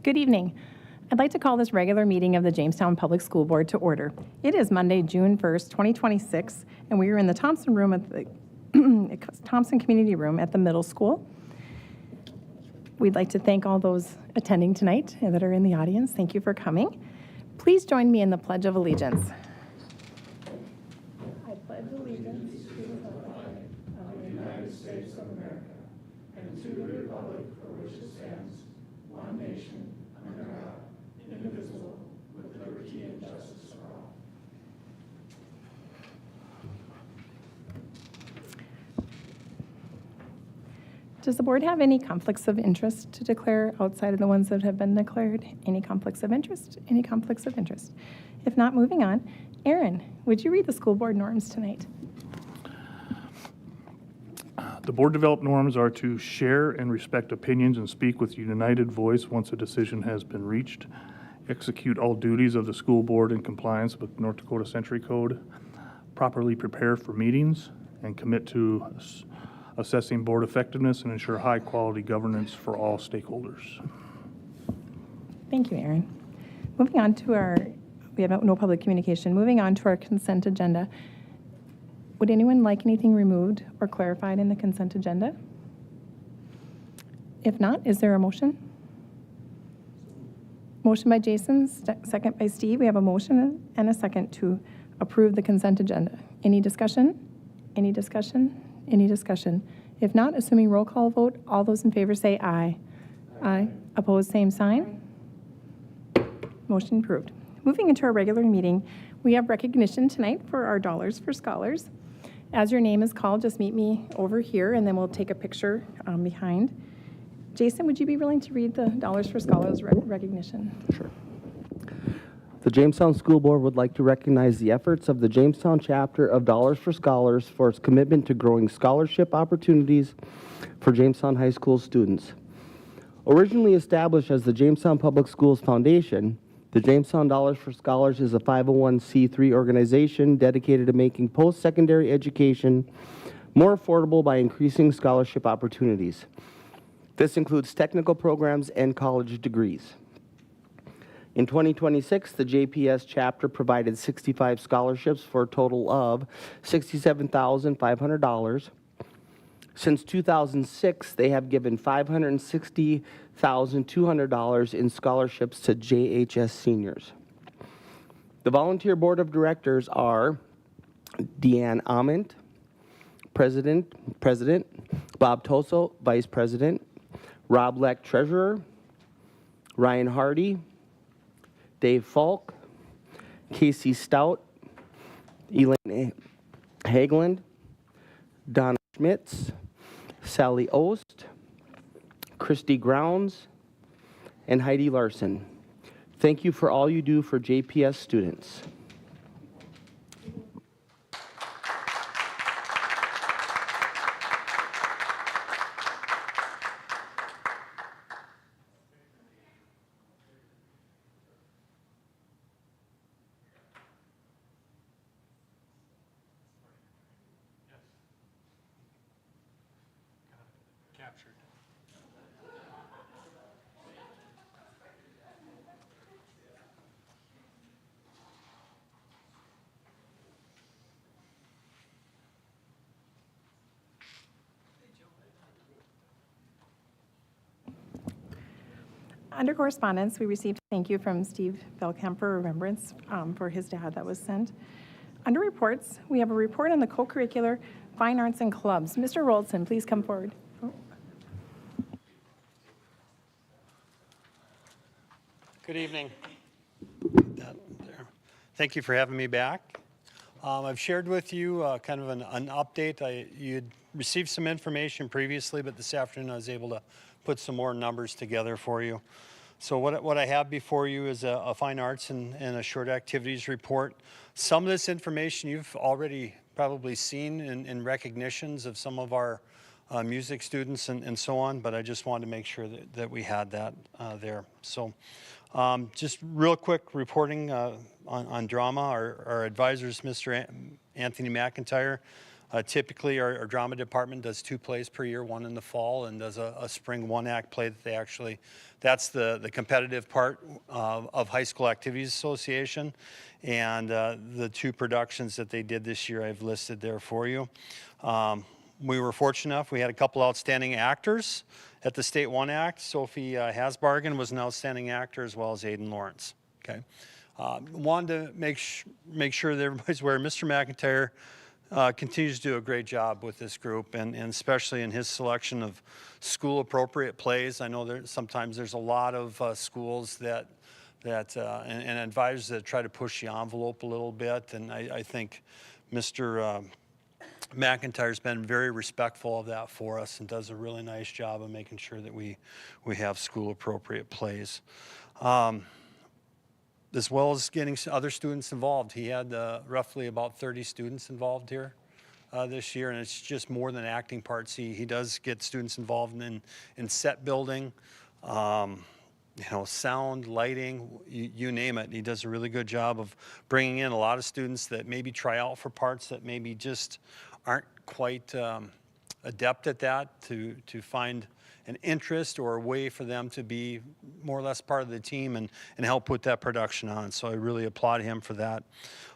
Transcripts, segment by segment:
Good evening. I'd like to call this regular meeting of the Jamestown Public School Board to order. It is Monday, June 1st, 2026, and we are in the Thompson room at the Thompson Community Room at the middle school. We'd like to thank all those attending tonight and that are in the audience. Thank you for coming. Please join me in the Pledge of Allegiance. I pledge allegiance to the flag of the United States of America and to the republic for which it stands, one nation, under God, indivisible, with liberty and justice for all. Does the board have any conflicts of interest to declare outside of the ones that have been declared? Any conflicts of interest? Any conflicts of interest? If not, moving on. Aaron, would you read the school board norms tonight? The board developed norms are to share and respect opinions and speak with united voice once a decision has been reached, execute all duties of the school board in compliance with North Dakota Century Code, properly prepare for meetings, and commit to assessing board effectiveness and ensure high quality governance for all stakeholders. Thank you, Aaron. Moving on to we have no public communication. Moving on to our consent agenda. Would anyone like anything removed or clarified in the consent agenda? If not, is there a motion? Motion by Jason, second by Steve. We have a motion and a second to approve the consent agenda. Any discussion? Any discussion? Any discussion? If not, assuming roll call vote, all those in favor say aye. Aye. Opposed, same sign. Motion approved. Moving into our regular meeting, we have recognition tonight for our Dollars for Scholars. As your name is called, just meet me over here, and then we'll take a picture behind. Jason, would you be willing to read the Dollars for Scholars recognition? Sure. The Jamestown School Board would like to recognize the efforts of the Jamestown chapter of Dollars for Scholars for its commitment to growing scholarship opportunities for Jamestown High School students. Originally established as the Jamestown Public Schools Foundation, the Jamestown Dollars for Scholars is a 501c3 organization dedicated to making post-secondary education more affordable by increasing scholarship opportunities. This includes technical programs and college degrees. In 2026, the JPS chapter provided 65 scholarships for a total of $67,500. Since 2006, they have given $560,200 in scholarships to JHS seniors. The volunteer board of directors are Deanne Ament, President, Bob Toso, Vice President, Rob Leck, Treasurer, Ryan Hardy, Dave Falk, Casey Stout, Elaine Hageland, Donna Schmitz, Sally Ost, Christy Grounds, and Heidi Larson. Thank you for all you do for JPS students. Captured. Under correspondence, we received a thank you from Steve Feldkamp for remembrance for his dad that was sent. Under reports, we have a report on the co-curricular fine arts and clubs. Mr. Roldson, please come forward. Good evening. Thank you for having me back. I've shared with you kind of an update. You'd received some information previously, but this afternoon I was able to put some more numbers together for you. So what I have before you is a fine arts and a short activities report. Some of this information you've already probably seen in recognitions of some of our music students and so on, but I just wanted to make sure that we had that there. So just real quick reporting on drama. Our advisors, Mr. Anthony McIntyre, Typically, our drama department does 2 plays per year, one in the fall and does a spring 1-act play that they actually, that's the competitive part of High School Activities Association. And the 2 productions that they did this year I've listed there for you. We were fortunate enough, we had a couple outstanding actors at the State 1-Act. Sophie Hasbargen was an outstanding actor, as well as Aiden Lawrence. Okay, wanted to make sure that everybody's aware Mr. McIntyre continues to do a great job with this group, and especially in his selection of school-appropriate plays. I know sometimes there's a lot of schools and advisors that try to push the envelope a little bit, and I think Mr. McIntyre's been very respectful of that for us and does a really nice job of making sure that we have school-appropriate plays. As well as getting other students involved. He had roughly about 30 students involved here this year, and it's just more than acting parts. He does get students involved in set building, sound, lighting, you name it. He does a really good job of bringing in a lot of students that maybe try out for parts that maybe just aren't quite adept at that, to find an interest or a way for them to be more or less part of the team and help put that production on. So I really applaud him for that.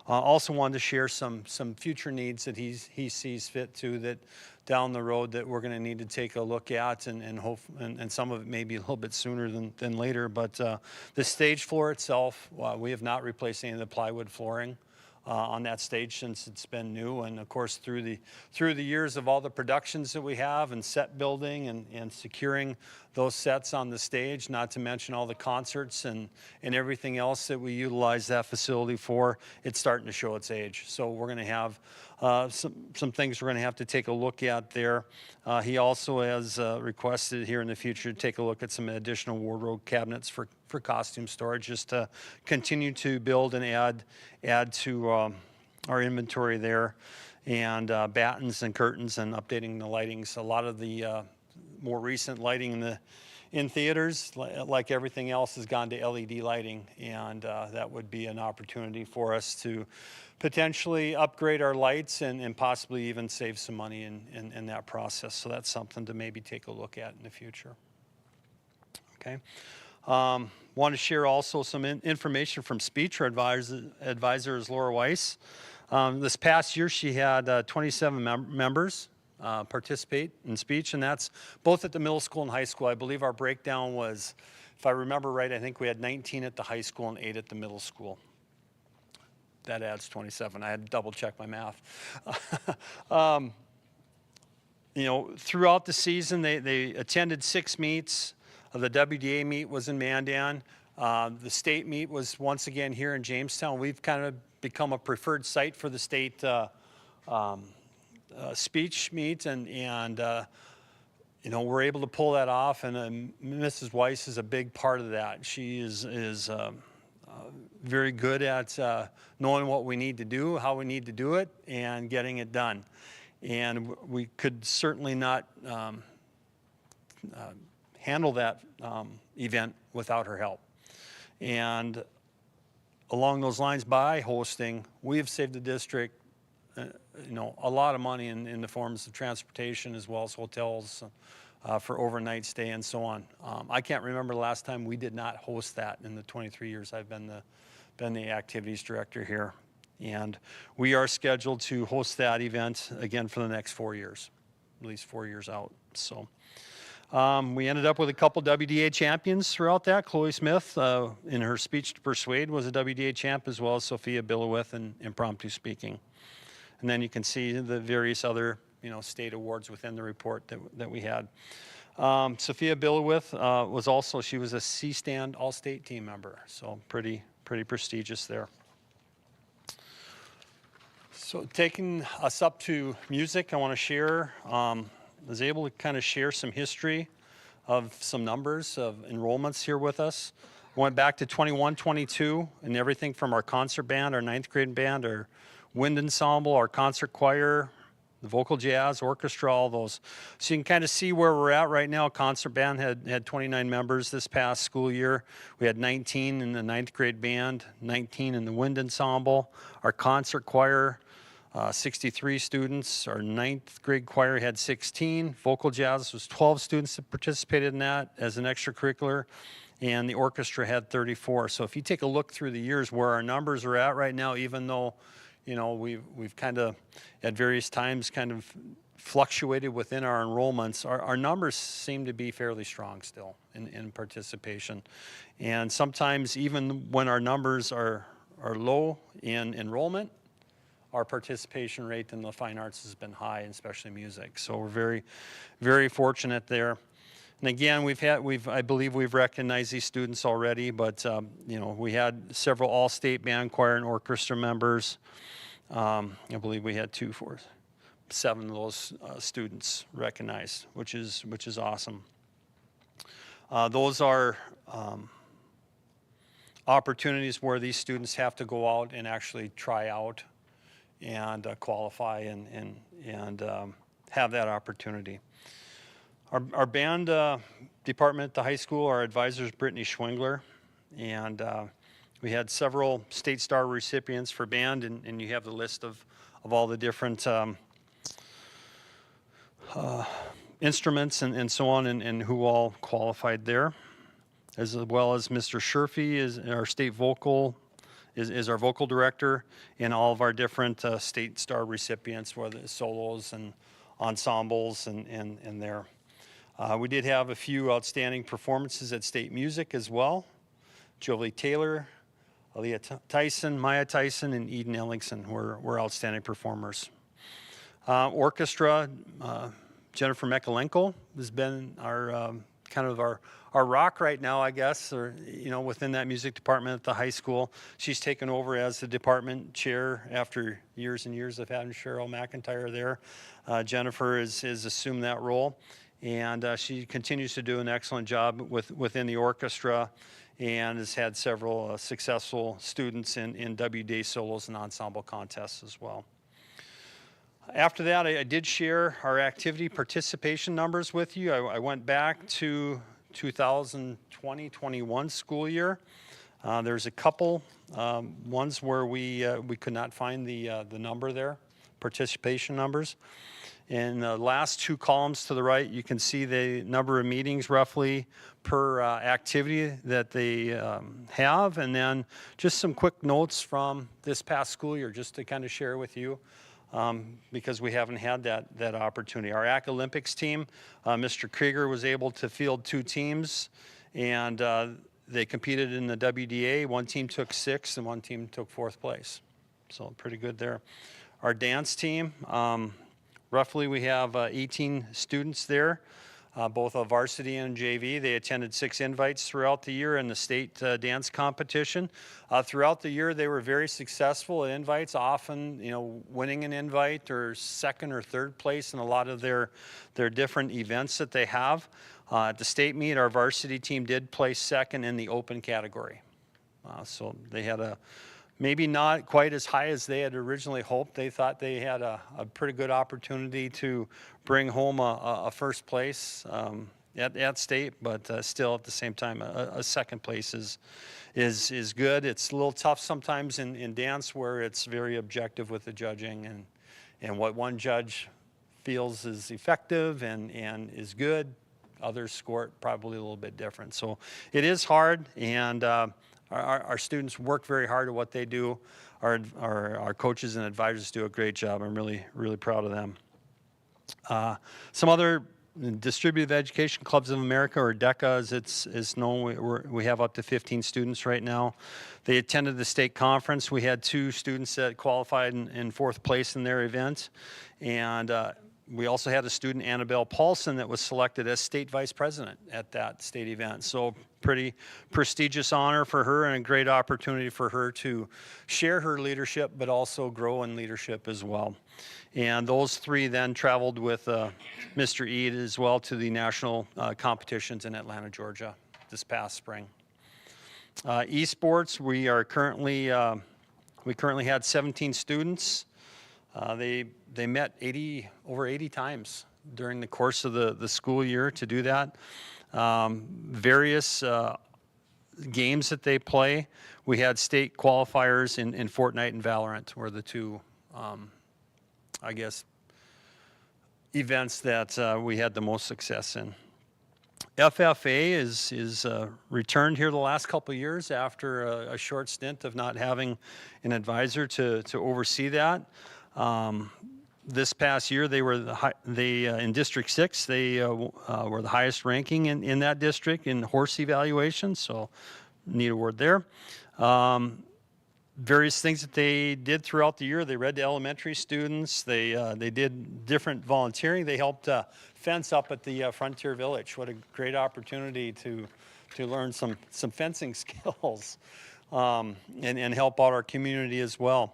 Also wanted to share some future needs that he sees fit to, that down the road that we're going to need to take a look at, and some of it may be a little bit sooner than later. But the stage floor itself, we have not replaced any of the plywood flooring on that stage since it's been new, and of course through the years of all the productions that we have and set building and securing those sets on the stage, not to mention all the concerts and everything else that we utilize that facility for, it's starting to show its age. So we're going to have some things we're going to have to take a look at there. He also has requested here in the future to take a look at some additional wardrobe cabinets for costume storage, just to continue to build and add to our inventory there, and battens and curtains and updating the lightings. A lot of the more recent lighting in theaters, like everything else, has gone to LED lighting, and that would be an opportunity for us to potentially upgrade our lights and possibly even save some money in that process. So that's something to maybe take a look at in the future. Okay. Want to share also some information from speech. Our advisor is Laura Weiss. This past year she had 27 members participate in speech, and that's both at the middle school and high school. I believe our breakdown was, if I remember right, I think we had 19 at the high school and 8 at the middle school. That adds 27. I had to double check my math. Throughout the season, they attended 6 meets. The WDA meet was in Mandan. The state meet was once again here in Jamestown. We've kind of become a preferred site for the state speech meet, and we're able to pull that off. And Mrs. Weiss is a big part of that. She is very good at knowing what we need to do, how we need to do it, and getting it done. And we could certainly not handle that event without her help. And along those lines, by hosting, we have saved the district a lot of money in the forms of transportation, as well as hotels for overnight stay and so on. I can't remember the last time we did not host that in the 23 years I've been the activities director here. And we are scheduled to host that event again for the next 4 years, at least 4 years out. So we ended up with a couple WDA champions throughout that. Chloe Smith, in her speech to persuade, was a WDA champ, as well as Sophia Billowith in impromptu speaking. And then you can see the various other state awards within the report that we had. Sophia Billowith she was a C-Stand All-State team member, so pretty prestigious there. So taking us up to music, I want to share, was able to kind of share some history of some numbers of enrollments here with us. Went back to 21, 22, and everything from our concert band, our 9th grade band, our wind ensemble, our concert choir, the vocal jazz, orchestra, all those. So you can kind of see where we're at right now. Concert band had 29 members this past school year. We had 19 in the 9th grade band, 19 in the wind ensemble. Our concert choir 63 students. Our ninth grade choir had 16. Vocal jazz was 12 students that participated in that as an extracurricular, and the orchestra had 34. So if you take a look through the years where our numbers are at right now, even though, you know, we've kind of at various times kind of fluctuated within our enrollments, our numbers seem to be fairly strong still in participation. And sometimes even when our numbers are low in enrollment, our participation rate in the fine arts has been high, and especially music. So we're very, very fortunate there. And again, I believe we've recognized these students already, but you know, we had several all-state band, choir, and orchestra members. I believe we had 7 of those students recognized, which is awesome. Those are opportunities where these students have to go out and actually try out and qualify and have that opportunity. Our band department at the high school, our advisor is Brittany Schwingler, and we had several State Star recipients for band, and you have the list of all the different instruments and so on, and who all qualified there, as well as Mr. Sherfy is our state vocal, is our vocal director, and all of our different State Star recipients, whether it's solos and ensembles and there. We did have a few outstanding performances at state music as well. Jolie Taylor, Aaliyah Tyson, Maya Tyson, and Eden Ellingson were outstanding performers. Orchestra, Jennifer Mekalenko has been our kind of our rock right now, I guess, or you know, within that music department at the high school. She's taken over as the department chair after years and years of having Cheryl McIntyre there. Jennifer has assumed that role, and she continues to do an excellent job within the orchestra, and has had several successful students in WDA solos and ensemble contests as well. After that, I did share our activity participation numbers with you. I went back to 2020-21 school year. There's a couple ones where we could not find the number there, participation numbers. In the last 2 columns to the right, you can see the number of meetings roughly per activity that they have, and then just some quick notes from this past school year just to kind of share with you. Because we haven't had that opportunity. Our Ac Olympics team, Mr. Krieger was able to field 2 teams, and they competed in the WDA. One team took 6th and one team took 4th place. So pretty good there. Our dance team, roughly we have 18 students there, both a varsity and JV. They attended 6 invites throughout the year in the state dance competition. Throughout the year, they were very successful at invites, often, you know, winning an invite or 2nd or 3rd place in a lot of their different events that they have. At the state meet, our varsity team did place 2nd in the open category. So they had maybe not quite as high as they had originally hoped. They thought they had a pretty good opportunity to bring home a 1st place at state, but still at the same time, a 2nd place is good. It's a little tough sometimes in dance where it's very objective with the judging, and what one judge feels is effective and is good, others score it probably a little bit different. So it is hard, and our students work very hard at what they do. Our coaches and advisors do a great job. I'm really, really proud of them. Some other Distributive Education Clubs of America, or DECA as it's known, we have up to 15 students right now. They attended the state conference. We had 2 students that qualified in 4th place in their event. And we also had a student, Annabelle Paulson, that was selected as state vice president at that state event. So pretty prestigious honor for her and a great opportunity for her to share her leadership, but also grow in leadership as well. And those 3 then traveled with Mr. Eade as well to the national competitions in Atlanta, Georgia this past spring. Esports, we currently had 17 students. They met over 80 times during the course of the school year to do that. Various games that they play. We had state qualifiers in Fortnite and Valorant were the 2 I guess, events that we had the most success in. FFA is returned here the last couple of years after a short stint of not having an advisor to oversee that. This past year, they were in District 6. They were the highest ranking in that district in horse evaluation. So, neat award there. Various things that they did throughout the year. They read to elementary students. They did different volunteering. They helped fence up at the Frontier Village. What a great opportunity to learn some fencing skills and help out our community as well.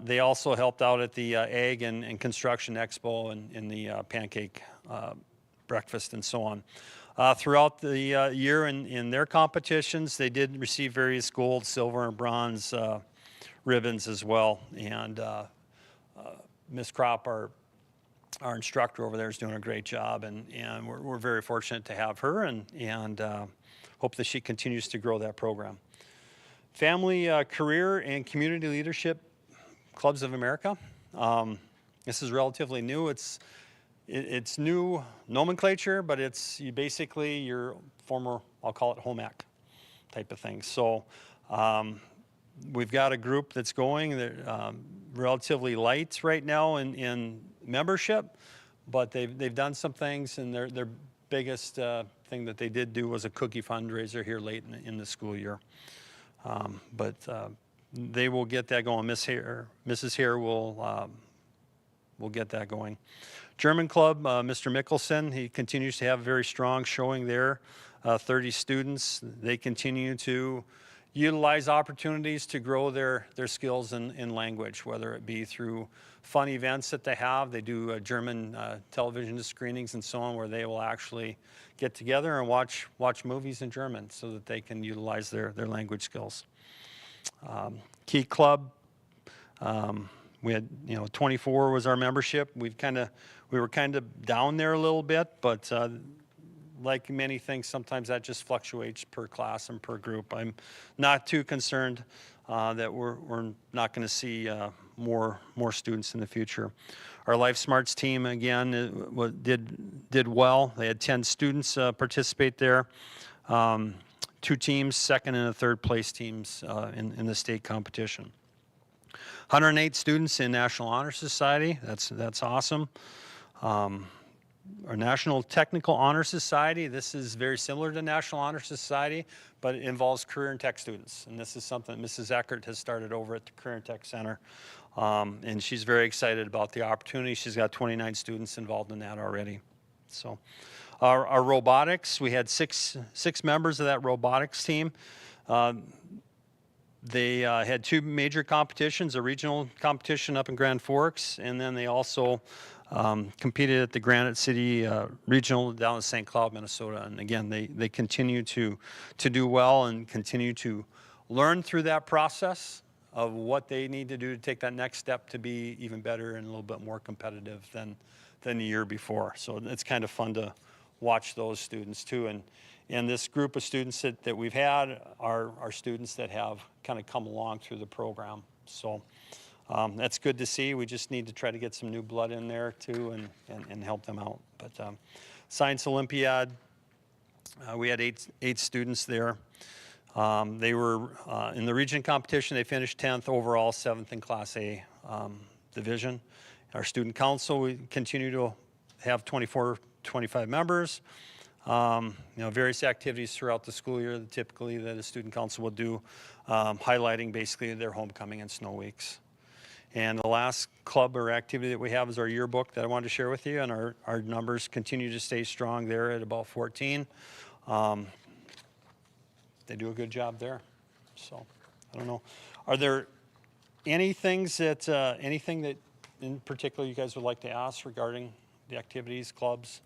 They also helped out at the Ag and Construction Expo and in the pancake breakfast and so on. Throughout the year in their competitions, they did receive various gold, silver, and bronze ribbons as well. And Ms. Kropp, our instructor over there, is doing a great job, and we're very fortunate to have her, and hope that she continues to grow that program. Family, Career, and Community Leadership Clubs of America. This is relatively new. It's new nomenclature, but it's basically your former, I'll call it home ec type of thing. So we've got a group that's going. They're relatively light right now in membership, but they've done some things, and their biggest thing that they did do was a cookie fundraiser here late in the school year. But they will get that going. Mrs. Hare will get that going. German Club, Mr. Mickelson, he continues to have a very strong showing there. 30 students. They continue to utilize opportunities to grow their skills in language, whether it be through fun events that they have. They do German television screenings and so on, where they will actually get together and watch movies in German so that they can utilize their language skills. Key Club, we had 24 was our membership. We were kind of down there a little bit, but like many things, sometimes that just fluctuates per class and per group. I'm not too concerned that we're not going to see more students in the future. Our Life Smarts team again did well. They had 10 students participate there. 2 teams, second and third place teams in the state competition. 108 students in National Honor Society. That's awesome. Our National Technical Honor Society, this is very similar to National Honor Society, but it involves career and tech students. And this is something that Mrs. Eckert has started over at the Career and Tech Center. And she's very excited about the opportunity. She's got 29 students involved in that already. So our robotics, we had six members of that robotics team. They had 2 major competitions, a regional competition up in Grand Forks, and then they also competed at the Granite City Regional down in St. Cloud, Minnesota. And again, they continue to do well and continue to learn through that process of what they need to do to take that next step to be even better and a little bit more competitive than the year before. So it's kind of fun to watch those students too. And this group of students that we've had are students that have kind of come along through the program. So that's good to see. We just need to try to get some new blood in there too and help them out. But Science Olympiad, we had eight students there. They were in the region competition. They finished 10th overall, 7th in Class A division. Our student council, we continue to have 25 members. Various activities throughout the school year typically that a student council will do, highlighting basically their homecoming and snow weeks. And the last club or activity that we have is our yearbook that I wanted to share with you, and our numbers continue to stay strong there at about 14. They do a good job there. So, I don't know. Are there anything that in particular you guys would like to ask regarding the activities, clubs?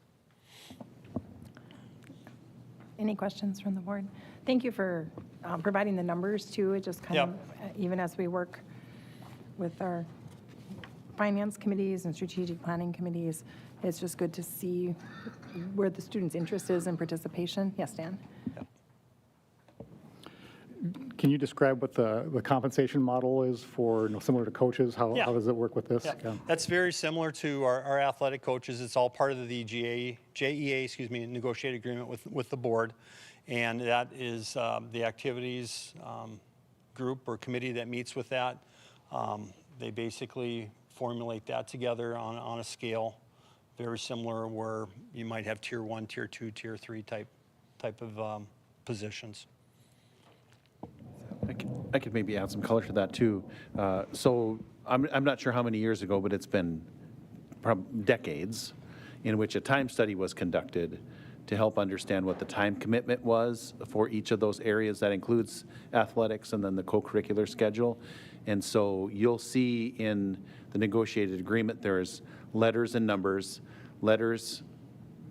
Any questions from the board? Thank you for providing the numbers too. It just kind of, even as we work with our finance committees and strategic planning committees, it's just good to see where the students' interest is in participation. Yes, Dan? Can you describe what the compensation model is for, similar to coaches? How does it work with this? Yeah, that's very similar to our athletic coaches. It's all part of the JEA, negotiated agreement with the board. And that is the activities group or committee that meets with that. They basically formulate that together on a scale, very similar where you might have tier 1, tier 2, tier 3 type of positions. I could maybe add some color to that too. So I'm not sure how many years ago, but it's been decades in which a time study was conducted to help understand what the time commitment was for each of those areas. That includes athletics and then the co-curricular schedule. And so you'll see in the negotiated agreement, there's letters and numbers. Letters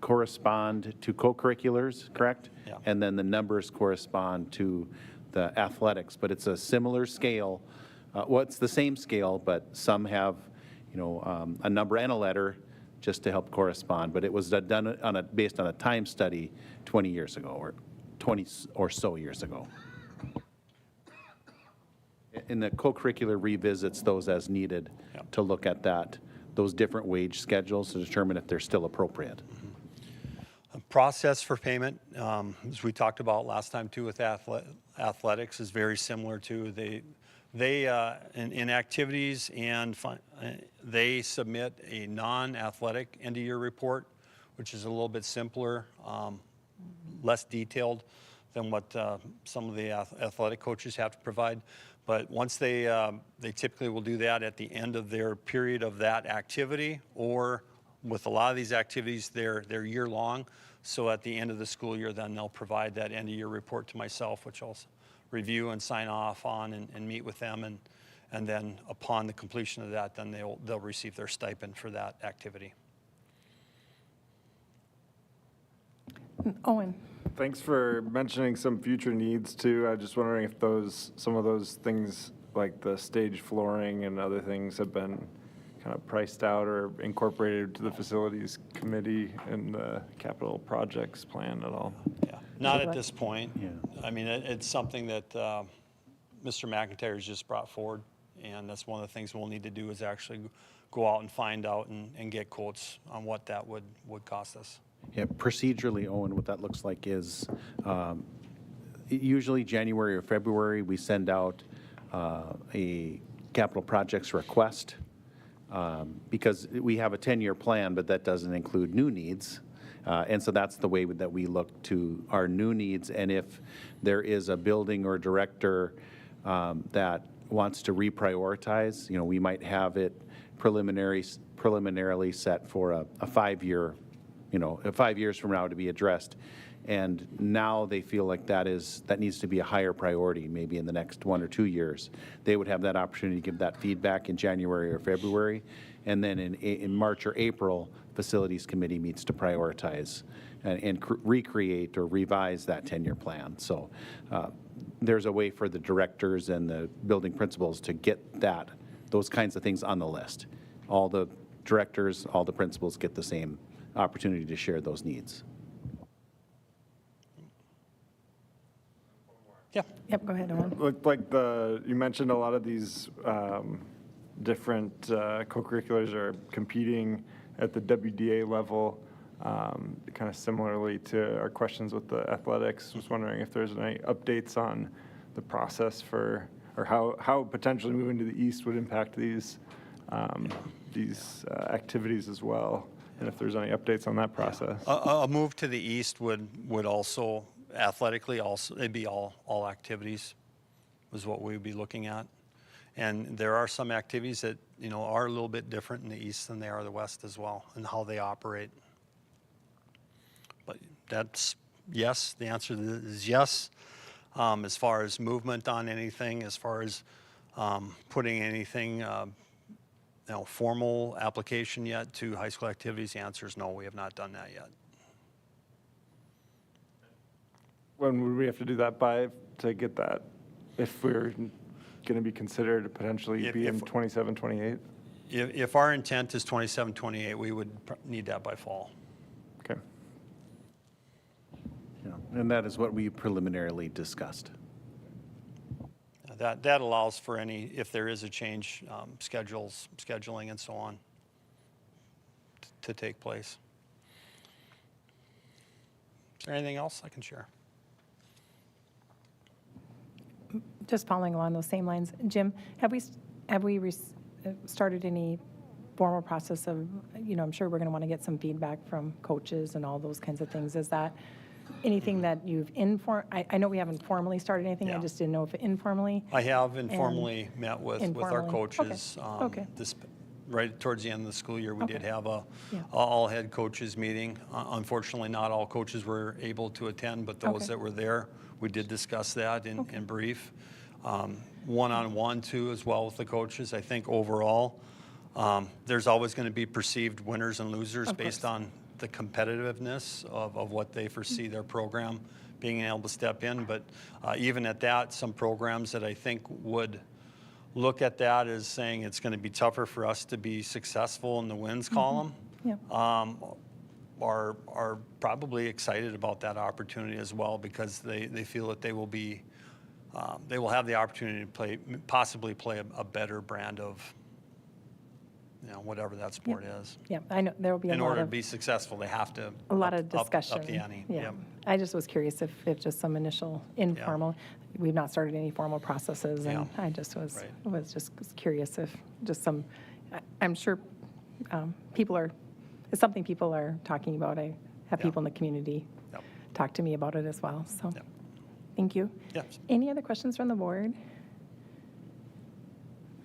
correspond to co-curriculars, correct? Yeah. And then the numbers correspond to the athletics, but it's a similar scale. Well, it's the same scale, but some have, a number and a letter just to help correspond. But it was done based on a time study 20 years ago, or 20 or so years ago. And the co-curricular revisits those as needed to look at those different wage schedules to determine if they're still appropriate. Process for payment, as we talked about last time too with athletics, is very similar to in activities and they submit a non-athletic end-of-year report, which is a little bit simpler, less detailed than what some of the athletic coaches have to provide. But once they typically will do that at the end of their period of that activity, or with a lot of these activities, they're year-long. So at the end of the school year, then they'll provide that end-of-year report to myself, which I'll review and sign off on and meet with them. And then upon the completion of that, then they'll receive their stipend for that activity. Owen. Thanks for mentioning some future needs too. I'm just wondering if some of those things like the stage flooring and other things have been kind of priced out or incorporated to the facilities committee and the capital projects plan at all? Yeah, not at this point. Yeah. I mean, it's something that Mr. McIntyre's just brought forward, and that's one of the things we'll need to do is actually go out and find out and get quotes on what that would cost us. Yeah, procedurally, Owen, what that looks like is usually January or February, we send out a capital projects request because we have a 10-year plan, but that doesn't include new needs. And so that's the way that we look to our new needs. And if there is a building or director that wants to reprioritize, we might have it preliminarily set for a 5-year 5 years from now to be addressed. And now they feel like that needs to be a higher priority, maybe in the next 1 or 2 years. They would have that opportunity to give that feedback in January or February. And then in March or April, Facilities Committee meets to prioritize and recreate or revise that 10-year plan. So there's a way for the directors and the building principals to get those kinds of things on the list. All the directors, all the principals get the same opportunity to share those needs. Yeah. Yep, go ahead, Owen. Looked like you mentioned a lot of these different co-curriculars are competing at the WDA level, kind of similarly to our questions with the athletics. Was wondering if there's any updates on the process or how potentially moving to the east would impact these activities as well, and if there's any updates on that process. A move to the east would also athletically it'd be all activities was what we would be looking at. And there are some activities that are a little bit different in the east than they are the west as well, and how they operate. But that's yes, the answer is yes. As far as movement on anything, as far as putting anything formal application yet to high school activities, the answer is no, we have not done that yet. When would we have to do that by to get that, if we're going to be considered to potentially be in 27, 28? If our intent is 27, 28, we would need that by fall. Okay. And that is what we preliminarily discussed. that allows for any, if there is a change, scheduling and so on to take place. Is there anything else I can share? Just following along those same lines, Jim, have we started any formal process of, I'm sure we're going to want to get some feedback from coaches and all those kinds of things. Is that anything that you've I know we haven't formally started anything. I Yeah. just didn't know if informally. I have informally met with our Informally. coaches. Okay. Right towards the end of the school year, we did have a Yeah. all head coaches meeting. Unfortunately, not all coaches were able to attend, but those Okay. that were there, we did discuss that in brief. One-on-one too, as well with the coaches. I think overall, there's always going to be perceived winners and losers Of based course. on the competitiveness of what they foresee their program being able to step in. But even at that, some programs that I think would look at that as saying it's going to be tougher for us to be successful in the wins column Yeah. are probably excited about that opportunity as well, because they feel that they will have the opportunity to possibly play a better brand of whatever that sport is. Yeah, I know there will be In order to be successful, they have to a lot of up discussion. the ante. Yeah. Yep. I just was curious if just some initial informal, we've not started any formal processes, and Yeah. I just was Right. just curious if just some, I'm sure it's something people are talking about. I have Yeah. people in the community Yep. talk to me about it as well, so. Yep. Thank you. Yes. Any other questions from the board?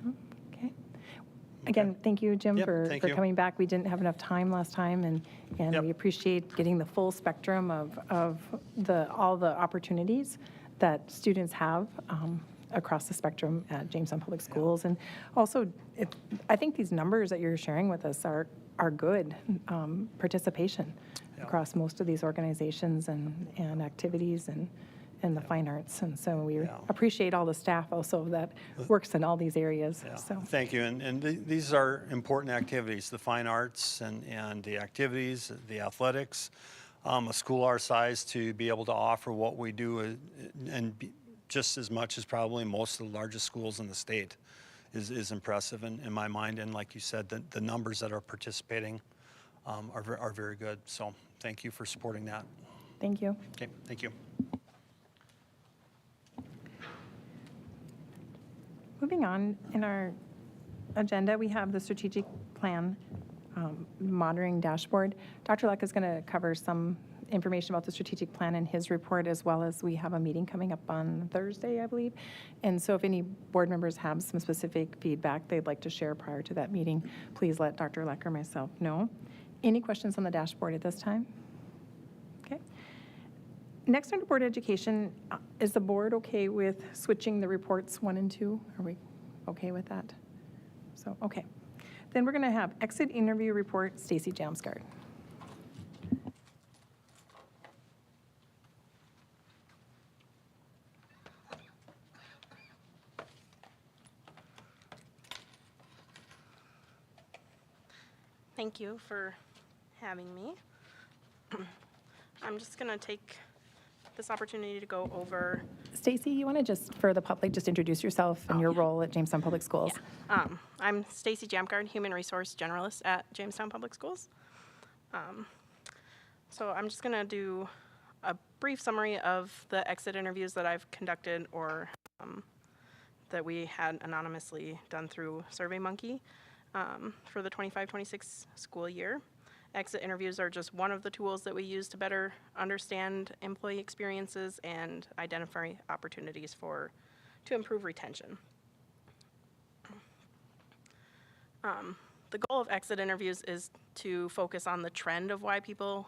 No? Okay. Again, thank you, Jim, Yep, for thank for you. coming back. We didn't have enough time last time, and Yep. we appreciate getting the full spectrum of all the opportunities that students have across the spectrum at Jamestown Public Schools. And also, I think these numbers that you're sharing with us are good participation Yep. across most of these organizations and activities and the fine arts. And so we Yeah. appreciate all the staff also that works in all these areas. Yeah, So, thank you. And these are important activities, the fine arts and the activities, the athletics. A school our size to be able to offer what we do just as much as probably most of the largest schools in the state is impressive in my mind. And like you said, the numbers that are participating are very good. So thank you for supporting that. thank you. Okay, thank you. Moving on, in our agenda, we have the strategic plan monitoring dashboard. Dr. Luck is going to cover some information about the strategic plan in his report, as well as we have a meeting coming up on Thursday, I believe. And so if any board members have some specific feedback they'd like to share prior to that meeting, please let Dr. Luck or myself know. Any questions on the dashboard at this time? Okay. Next under board education, is the board okay with switching the reports 1 and 2? Are we okay with that? So, okay. Then we're going to have exit interview report, Stacy Jamsgard. Thank you for having me. I'm just going to take this opportunity to go over. Stacy, you want to just, for the public, just introduce yourself and your role at Jamestown Public Schools? I'm Stacy Jamgard, Human Resource Generalist at Jamestown Public Schools. So I'm just going to do a brief summary of the exit interviews that I've conducted or that we had anonymously done through SurveyMonkey for the 25-26 school year. Exit interviews are just one of the tools that we use to better understand employee experiences and identify opportunities to improve retention. The goal of exit interviews is to focus on the trend of why people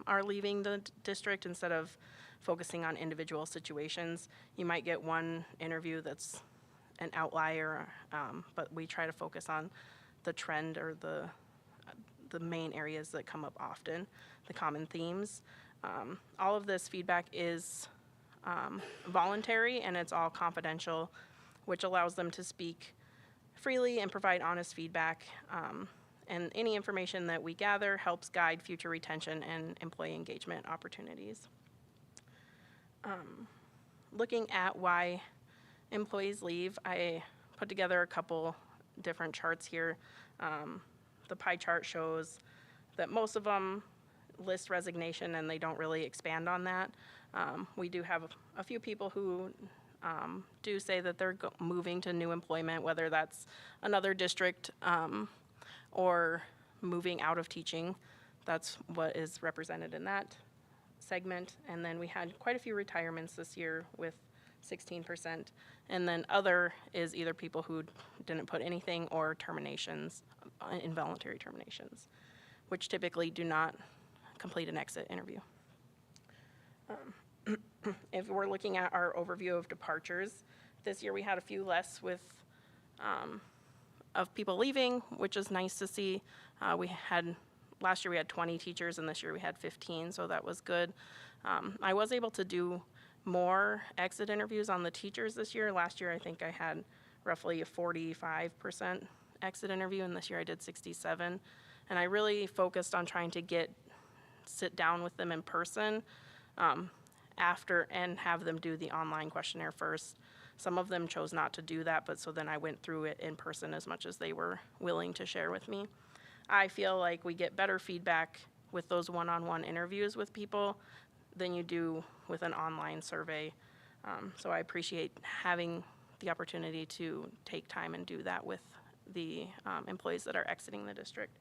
are leaving the district instead of focusing on individual situations. You might get one interview that's an outlier, but we try to focus on the trend or the main areas that come up often, the common themes. All of this feedback is voluntary and it's all confidential, which allows them to speak freely and provide honest feedback. And any information that we gather helps guide future retention and employee engagement opportunities. Looking at why employees leave, I put together a couple different charts here. The pie chart shows that most of them list resignation and they don't really expand on that. We do have a few people who do say that they're moving to new employment, whether that's another district or moving out of teaching. That's what is represented in that segment. And then we had quite a few retirements this year with 16%. And then other is either people who didn't put anything or terminations, involuntary terminations, which typically do not complete an exit interview. If we're looking at our overview of departures, this year we had a few less with of people leaving, which is nice to see. Last year we had 20 teachers and this year we had 15, so that was good. I was able to do more exit interviews on the teachers this year. Last year I think I had roughly a 45% exit interview, and this year I did 67. And I really focused on trying to sit down with them in person after and have them do the online questionnaire first. Some of them chose not to do that, but so then I went through it in person as much as they were willing to share with me. I feel like we get better feedback with those one-on-one interviews with people than you do with an online survey. So I appreciate having the opportunity to take time and do that with the employees that are exiting the district.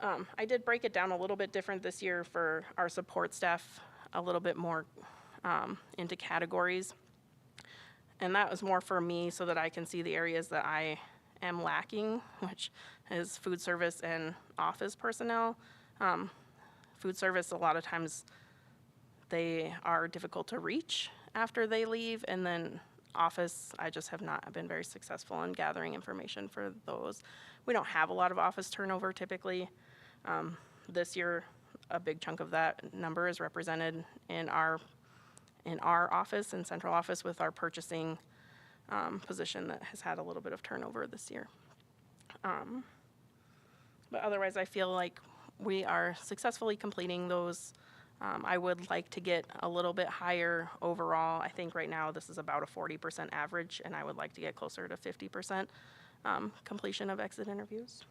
I did break it down a little bit different this year for our support staff, a little bit more into categories. And that was more for me so that I can see the areas that I am lacking, which is food service and office personnel. Food service, a lot of times they are difficult to reach after they leave, and then office, I just have not been very successful in gathering information for those. We don't have a lot of office turnover typically. This year, a big chunk of that number is represented in our office, in central office, with our purchasing position that has had a little bit of turnover this year. But otherwise, I feel like we are successfully completing those. I would like to get a little bit higher overall. I think right now this is about a 40% average, and I would like to get closer to 50% completion of exit interviews.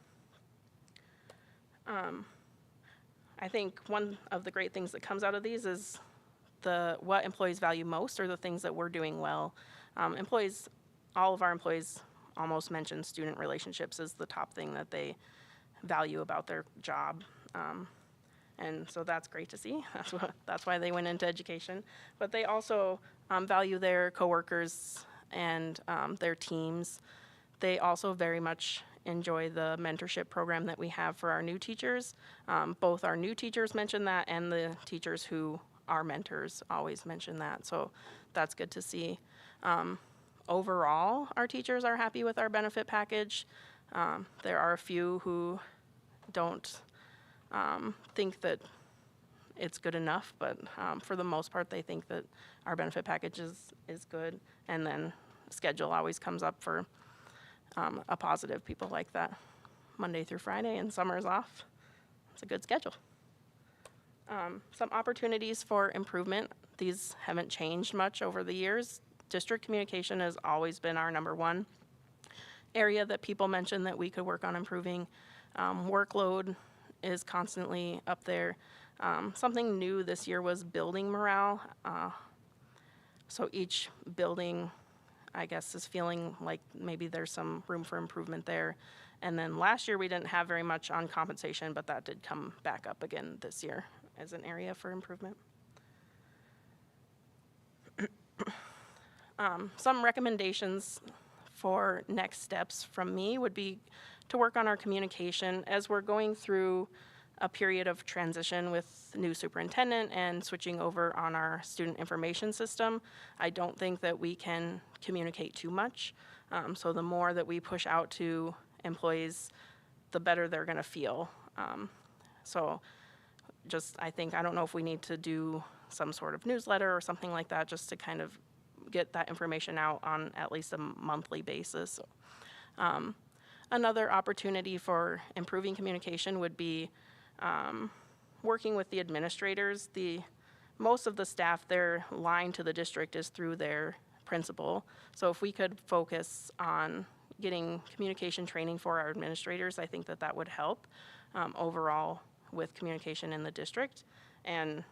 I think one of the great things that comes out of these is what employees value most are the things that we're doing well. All of our employees almost mention student relationships as the top thing that they value about their job. And so that's great to see. That's why they went into education. But they also value their coworkers and their teams. They also very much enjoy the mentorship program that we have for our new teachers. Both our new teachers mention that, and the teachers who are mentors always mention that. So that's good to see. Overall, our teachers are happy with our benefit package. There are a few who don't think that it's good enough, but for the most part, they think that our benefit package is good. And then schedule always comes up for a positive. People like that Monday through Friday, and summer's off. It's a good schedule. Some opportunities for improvement. These haven't changed much over the years. District communication has always been our #1 area that people mention that we could work on improving. Workload is constantly up there. Something new this year was building morale. So each building, I guess, is feeling like maybe there's some room for improvement there. And then last year we didn't have very much on compensation, but that did come back up again this year as an area for improvement. Some recommendations for next steps from me would be to work on our communication as we're going through a period of transition with new superintendent and switching over on our student information system. I don't think that we can communicate too much. So the more that we push out to employees, the better they're going to feel. I don't know if we need to do some sort of newsletter or something like that just to kind of get that information out on at least a monthly basis. Another opportunity for improving communication would be working with the administrators. Most of the staff, their line to the district is through their principal. So if we could focus on getting communication training for our administrators, I think that that would help overall with communication in the district. And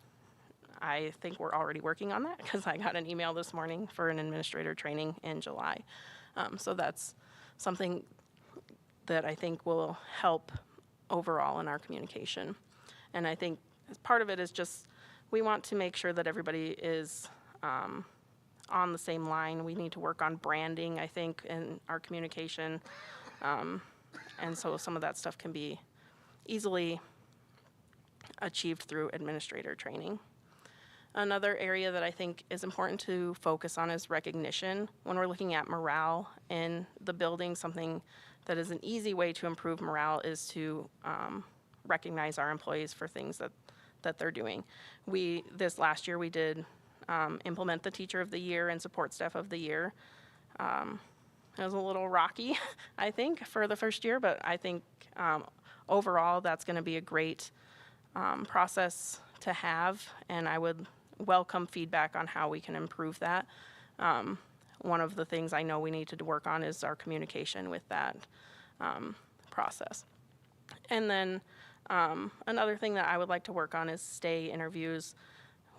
I think we're already working on that because I got an email this morning for an administrator training in July. So that's something that I think will help overall in our communication. And I think as part of it is just, we want to make sure that everybody is on the same line. We need to work on branding, I think, in our communication. And so some of that stuff can be easily achieved through administrator training. Another area that I think is important to focus on is recognition. When we're looking at morale in the building, something that is an easy way to improve morale is to recognize our employees for things that they're doing. This last year, we did implement the Teacher of the Year and Support Staff of the Year. It was a little rocky, I think, for the first year, but I think overall that's going to be a great process to have, and I would welcome feedback on how we can improve that. One of the things I know we need to work on is our communication with that process. And then another thing that I would like to work on is stay interviews,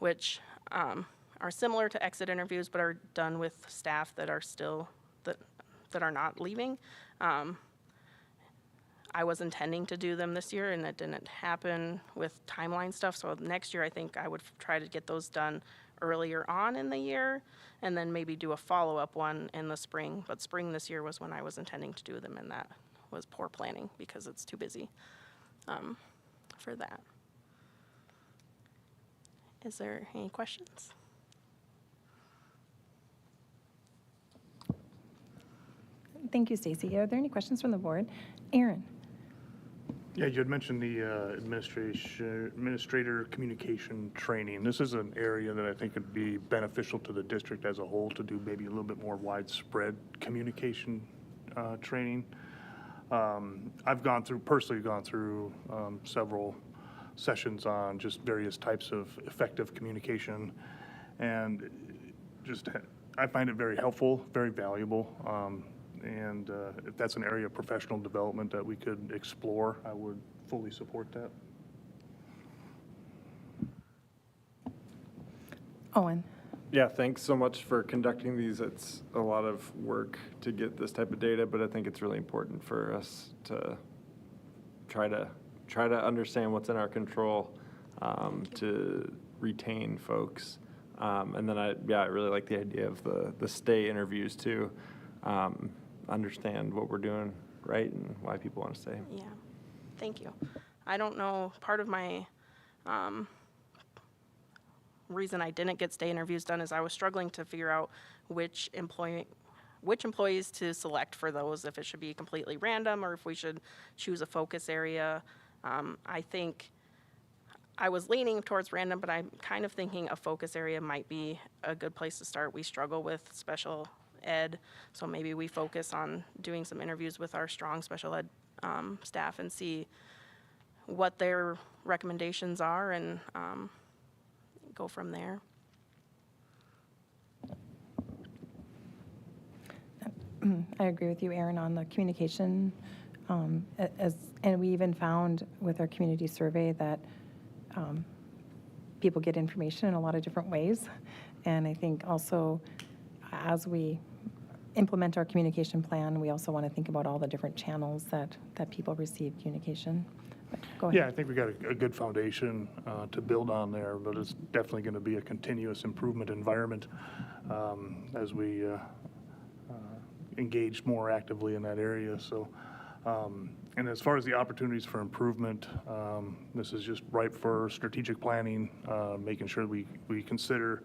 which are similar to exit interviews but are done with staff that are still, that are not leaving. I was intending to do them this year, and it didn't happen with timeline stuff. So next year, I think I would try to get those done earlier on in the year, and then maybe do a follow-up one in the spring. But spring this year was when I was intending to do them, and that was poor planning because it's too busy for that. Is there any questions? Thank you, Stacy. Are there any questions from the board? Aaron? Yeah, you had mentioned the administrator communication training. This is an area that I think would be beneficial to the district as a whole to do maybe a little bit more widespread communication training. I've personally gone through several sessions on just various types of effective communication, and I find it very helpful, very valuable. And if that's an area of professional development that we could explore, I would fully support that. Owen? Yeah, thanks so much for conducting these. It's a lot of work to get this type of data, but I think it's really important for us to try to understand what's in our control to retain folks. And then I really like the idea of the stay interviews too. Understand what we're doing right and why people want to stay. Yeah, thank you. I don't know, part of my reason I didn't get stay interviews done is I was struggling to figure out which employees to select for those, if it should be completely random or if we should choose a focus area. I think I was leaning towards random, but I'm kind of thinking a focus area might be a good place to start. We struggle with special ed, so maybe we focus on doing some interviews with our strong special ed staff and see what their recommendations are and go from there. I agree with you, Aaron, on the communication. And we even found with our community survey that people get information in a lot of different ways. And I think also as we implement our communication plan, we also want to think about all the different channels that people receive communication. But go ahead. Yeah, I think we got a good foundation to build on there, but it's definitely going to be a continuous improvement environment as we engage more actively in that area. So, and as far as the opportunities for improvement, this is just ripe for strategic planning, making sure we consider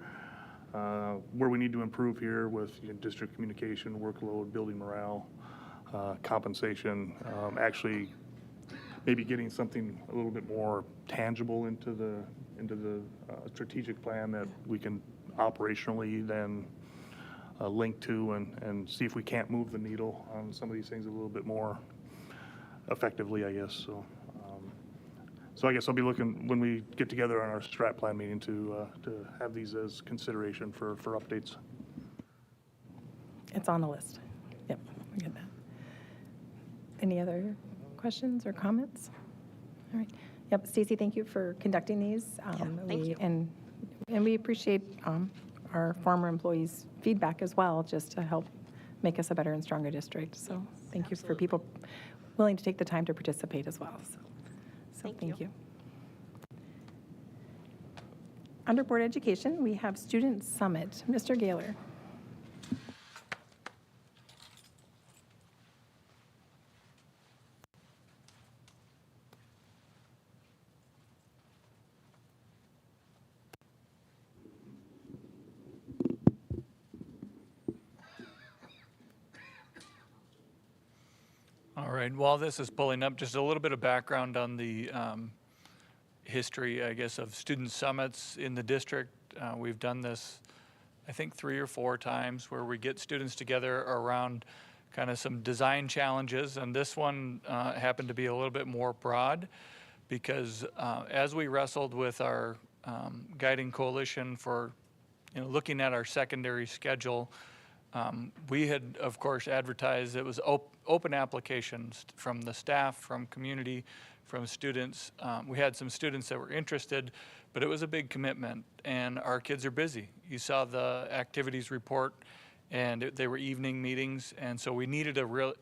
where we need to improve here with district communication, workload, building morale, compensation, actually maybe getting something a little bit more tangible into the strategic plan that we can operationally then link to and see if we can't move the needle on some of these things a little bit more effectively, I guess. So I guess I'll be looking when we get together on our strat plan meeting to have these as consideration for updates. It's on the list. Yep, we get that. Any other questions or comments? All right. Yep, Stacy, thank you for conducting these. Thank you. And we appreciate our former employees' feedback as well, just to help make us a better and stronger district. So thank you for people willing to take the time to participate as well. So thank you. Under Board Education, we have Student Summit. Mr. Gaylor. All right, while this is pulling up, just a little bit of background on the history, I guess, of student summits in the district. We've done this, I think, 3 or 4 times where we get students together around kind of some design challenges. And this one happened to be a little bit more broad because as we wrestled with our guiding coalition for looking at our secondary schedule, we had, of course, advertised it was open applications from the staff, from community, from students. We had some students that were interested, but it was a big commitment, and our kids are busy. You saw the activities report, and they were evening meetings, and so we needed a real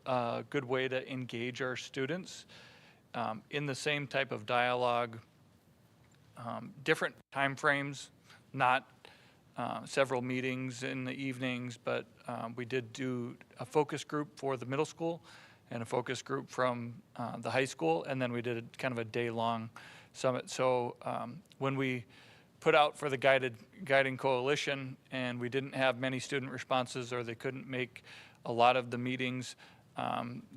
good way to engage our students in the same type of dialogue, different time frames, not several meetings in the evenings, but we did do a focus group for the middle school and a focus group from the high school, and then we did kind of a day-long summit. So when we put out for the guiding coalition and we didn't have many student responses or they couldn't make a lot of the meetings,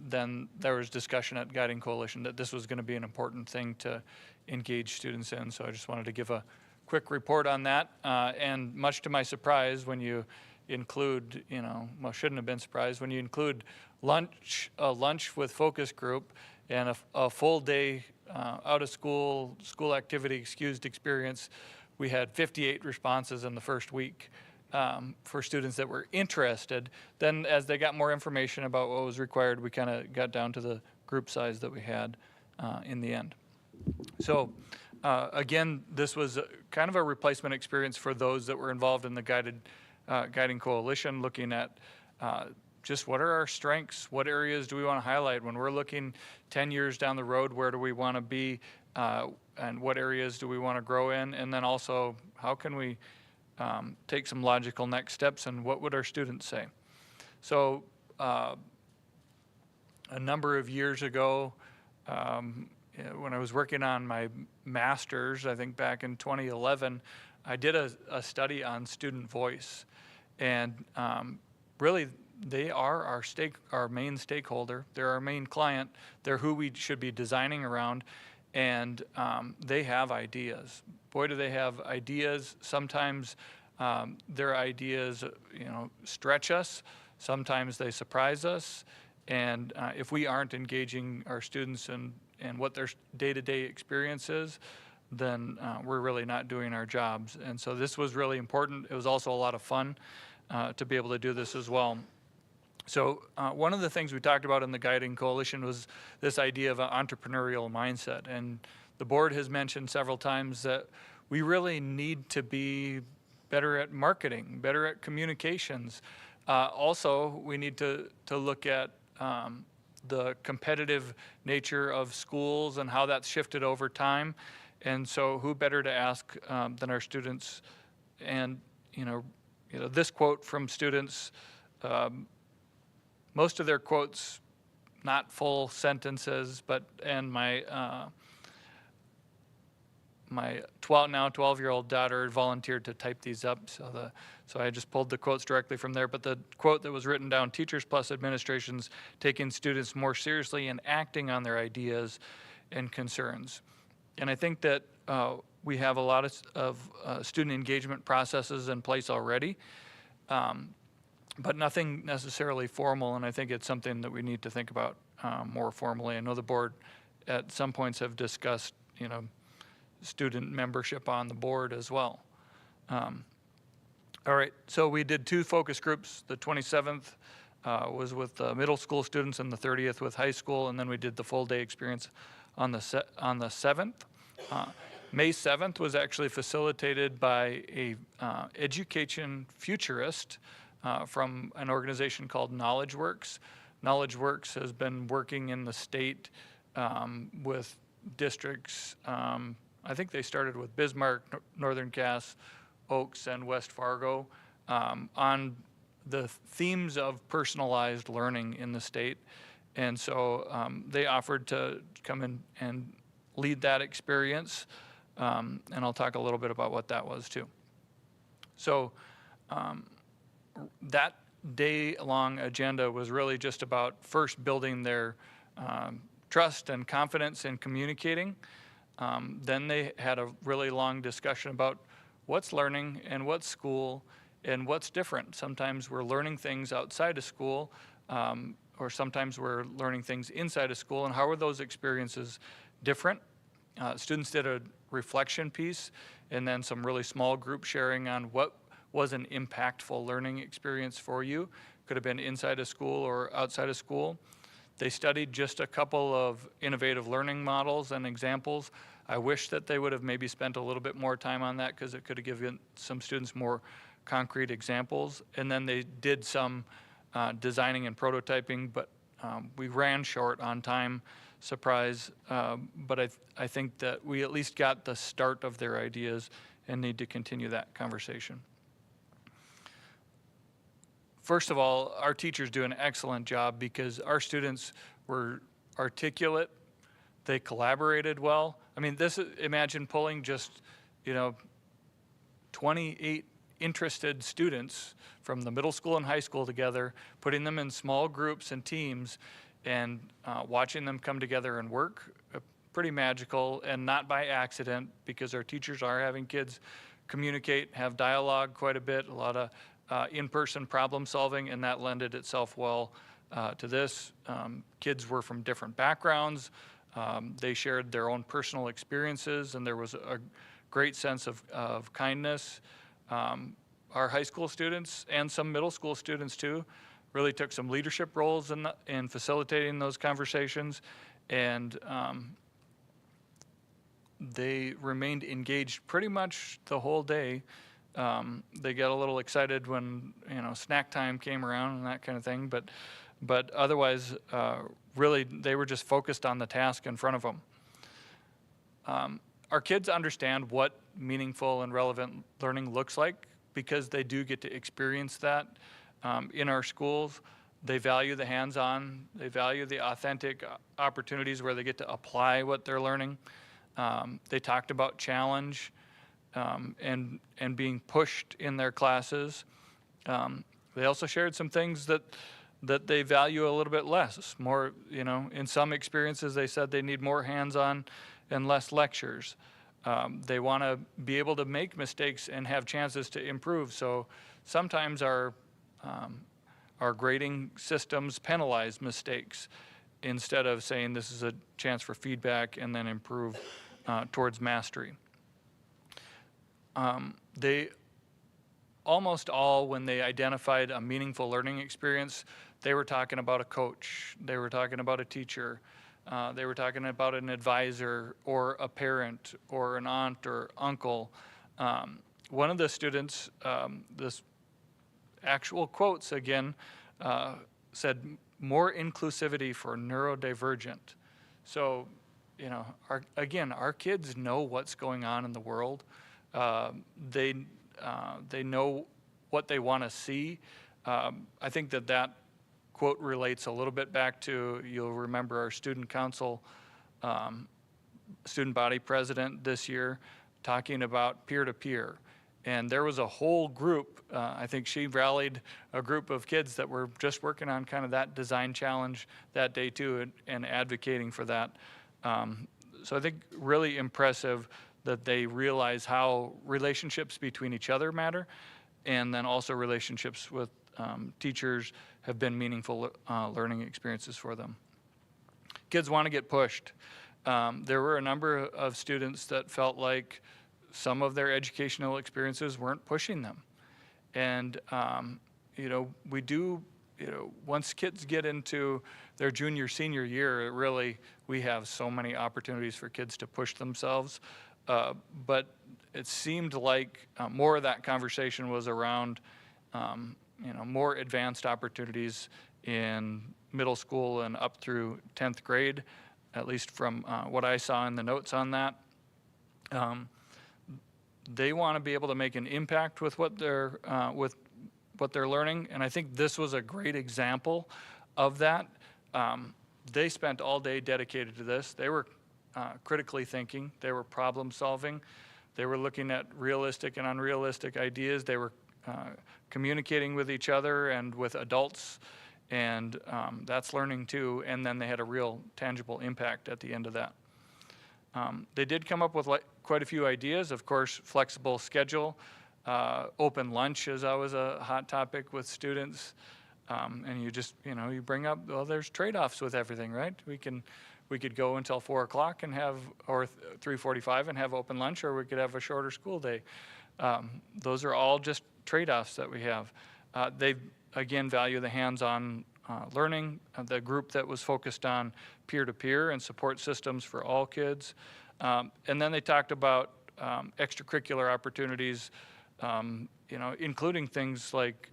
then there was discussion at guiding coalition that this was going to be an important thing to engage students in. So I just wanted to give a quick report on that, and much to my surprise, when you include, well, shouldn't have been surprised, when you include a lunch with focus group and a full day out of school activity excused experience, we had 58 responses in the first week for students that were interested. Then as they got more information about what was required, we kind of got down to the group size that we had in the end. So again, this was kind of a replacement experience for those that were involved in the guiding coalition, looking at just what are our strengths, what areas do we want to highlight when we're looking 10 years down the road, where do we want to be, and what areas do we want to grow in, and then also how can we take some logical next steps, and what would our students say. So a number of years ago, when I was working on my master's, I think back in 2011, I did a study on student voice. And really, they are our main stakeholder. They're our main client. They're who we should be designing around. And they have ideas. Boy, do they have ideas. Sometimes their ideas, stretch us. Sometimes they surprise us. And if we aren't engaging our students in what their day-to-day experience is, then we're really not doing our jobs. And so this was really important. It was also a lot of fun to be able to do this as well. So one of the things we talked about in the guiding coalition was this idea of an entrepreneurial mindset. And the board has mentioned several times that we really need to be better at marketing, better at communications. Also, we need to look at the competitive nature of schools and how that's shifted over time. And so who better to ask than our students? And, this quote from students, most of their quotes, not full sentences, and my 12-year-old daughter volunteered to type these up. So I just pulled the quotes directly from there. But the quote that was written down, teachers plus administrations taking students more seriously and acting on their ideas and concerns. And I think that we have a lot of student engagement processes in place already, but nothing necessarily formal. And I think it's something that we need to think about more formally. I know the board at some points have discussed, student membership on the board as well. All right, so we did 2 focus groups. The 27th was with middle school students and the 30th with high school, and then we did the full day experience on the 7th. May 7th was actually facilitated by a education futurist from an organization called KnowledgeWorks. KnowledgeWorks has been working in the state with districts. I think they started with Bismarck, Northern Cass, Oaks, and West Fargo on the themes of personalized learning in the state. And so they offered to come in and lead that experience. And I'll talk a little bit about what that was too. So that day-long agenda was really just about first building their trust and confidence in communicating. Then they had a really long discussion about what's learning and what's school and what's different. Sometimes we're learning things outside of school, or sometimes we're learning things inside of school, and how are those experiences different? Students did a reflection piece and then some really small group sharing on what was an impactful learning experience for you. Could have been inside of school or outside of school. They studied just a couple of innovative learning models and examples. I wish that they would have maybe spent a little bit more time on that because it could have given some students more concrete examples. And then they did some designing and prototyping, but we ran short on time, surprise. But I think that we at least got the start of their ideas and need to continue that conversation. First of all, our teachers do an excellent job because our students were articulate, they collaborated well. I mean, imagine pulling just, 28 interested students from the middle school and high school together, putting them in small groups and teams, and watching them come together and work. Pretty magical, and not by accident, because our teachers are having kids communicate, have dialogue quite a bit, a lot of in-person problem solving, and that lended itself well to this. Kids were from different backgrounds. They shared their own personal experiences, and there was a great sense of kindness. Our high school students and some middle school students too really took some leadership roles in facilitating those conversations, and they remained engaged pretty much the whole day. They got a little excited when snack time came around and that kind of thing, but otherwise, really, they were just focused on the task in front of them. Our kids understand what meaningful and relevant learning looks like because they do get to experience that in our schools. They value the hands-on. They value the authentic opportunities where they get to apply what they're learning. They talked about challenge and being pushed in their classes. They also shared some things that they value a little bit less. More, in some experiences they said they need more hands-on and less lectures. They want to be able to make mistakes and have chances to improve. So sometimes our grading systems penalize mistakes instead of saying this is a chance for feedback and then improve towards mastery. They almost all, when they identified a meaningful learning experience, they were talking about a coach, they were talking about a teacher, they were talking about an advisor or a parent or an aunt or uncle. One of the students, this actual quotes again, said more inclusivity for neurodivergent. So, our kids know what's going on in the world. They know what they want to see. I think that quote relates a little bit back to, you'll remember our student council, student body president this year talking about peer-to-peer. And there was a whole group, I think she rallied a group of kids that were just working on kind of that design challenge that day too, and advocating for that. So I think really impressive that they realize how relationships between each other matter, and then also relationships with teachers have been meaningful learning experiences for them. Kids want to get pushed. There were a number of students that felt like some of their educational experiences weren't pushing them. And, we do, once kids get into their junior, senior year, we have so many opportunities for kids to push themselves. But it seemed like more of that conversation was around, more advanced opportunities in middle school and up through 10th grade, at least from what I saw in the notes on that. They want to be able to make an impact with what they're learning, and I think this was a great example of that. They spent all day dedicated to this. They were critically thinking. They were problem solving. They were looking at realistic and unrealistic ideas. They were communicating with each other and with adults, and that's learning too. And then they had a real tangible impact at the end of that. They did come up with quite a few ideas. Of course, flexible schedule. Open lunch is always a hot topic with students. And you just, you bring up, well, there's trade-offs with everything, right? We could go until 4 o'clock and or 3:45 and have open lunch, or we could have a shorter school day. Those are all just trade-offs that we have. They, again, value the hands-on learning. The group that was focused on peer-to-peer and support systems for all kids. And then they talked about extracurricular opportunities, including things like,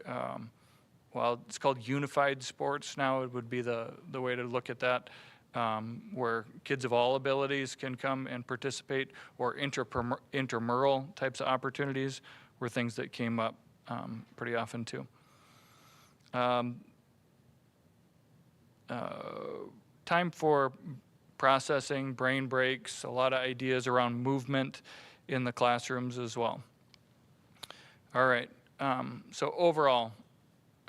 it's called unified sports now. It would be the way to look at that, where kids of all abilities can come and participate, or intramural types of opportunities were things that came up pretty often too. Time for processing, brain breaks, a lot of ideas around movement in the classrooms as well. All right, so overall,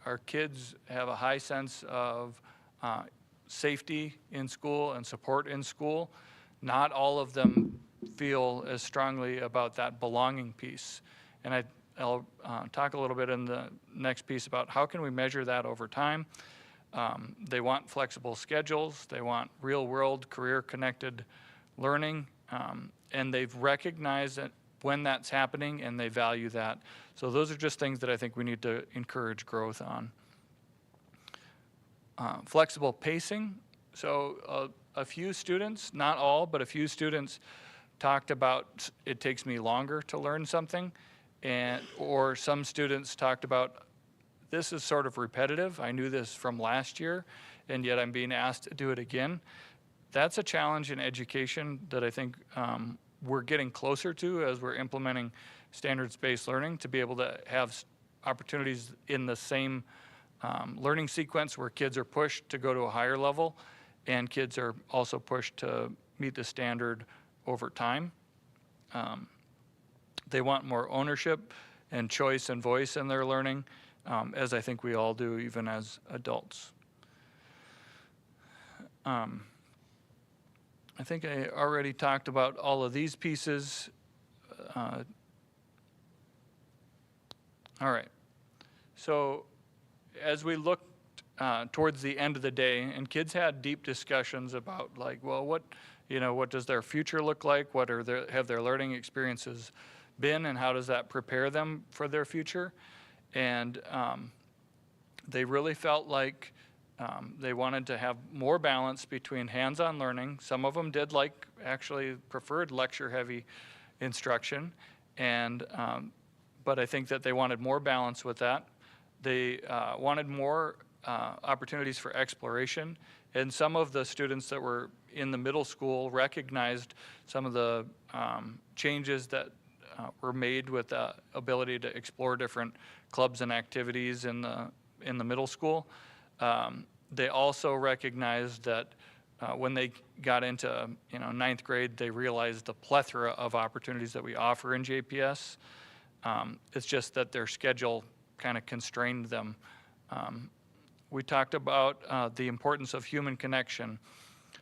our kids have a high sense of safety in school and support in school. Not all of them feel as strongly about that belonging piece. And I'll talk a little bit in the next piece about how can we measure that over time. They want flexible schedules. They want real-world, career-connected learning. And they've recognized that when that's happening, and they value that. So those are just things that I think we need to encourage growth on. Flexible pacing. So a few students, not all, but a few students talked about it takes me longer to learn something. Or some students talked about this is sort of repetitive. I knew this from last year, and yet I'm being asked to do it again. That's a challenge in education that I think we're getting closer to as we're implementing standards-based learning, to be able to have opportunities in the same learning sequence where kids are pushed to go to a higher level, and kids are also pushed to meet the standard over time. They want more ownership and choice and voice in their learning, as I think we all do, even as adults. I think I already talked about all of these pieces. All right. So as we looked towards the end of the day, and kids had deep discussions about what does their future look like? What have their learning experiences been, and how does that prepare them for their future? And they really felt like they wanted to have more balance between hands-on learning. Some of them did actually preferred lecture-heavy instruction, but I think that they wanted more balance with that. They wanted more opportunities for exploration, and some of the students that were in the middle school recognized some of the changes that were made with the ability to explore different clubs and activities in the middle school. They also recognized that when they got into ninth grade, they realized the plethora of opportunities that we offer in JPS. It's just that their schedule kind of constrained them. We talked about the importance of human connection.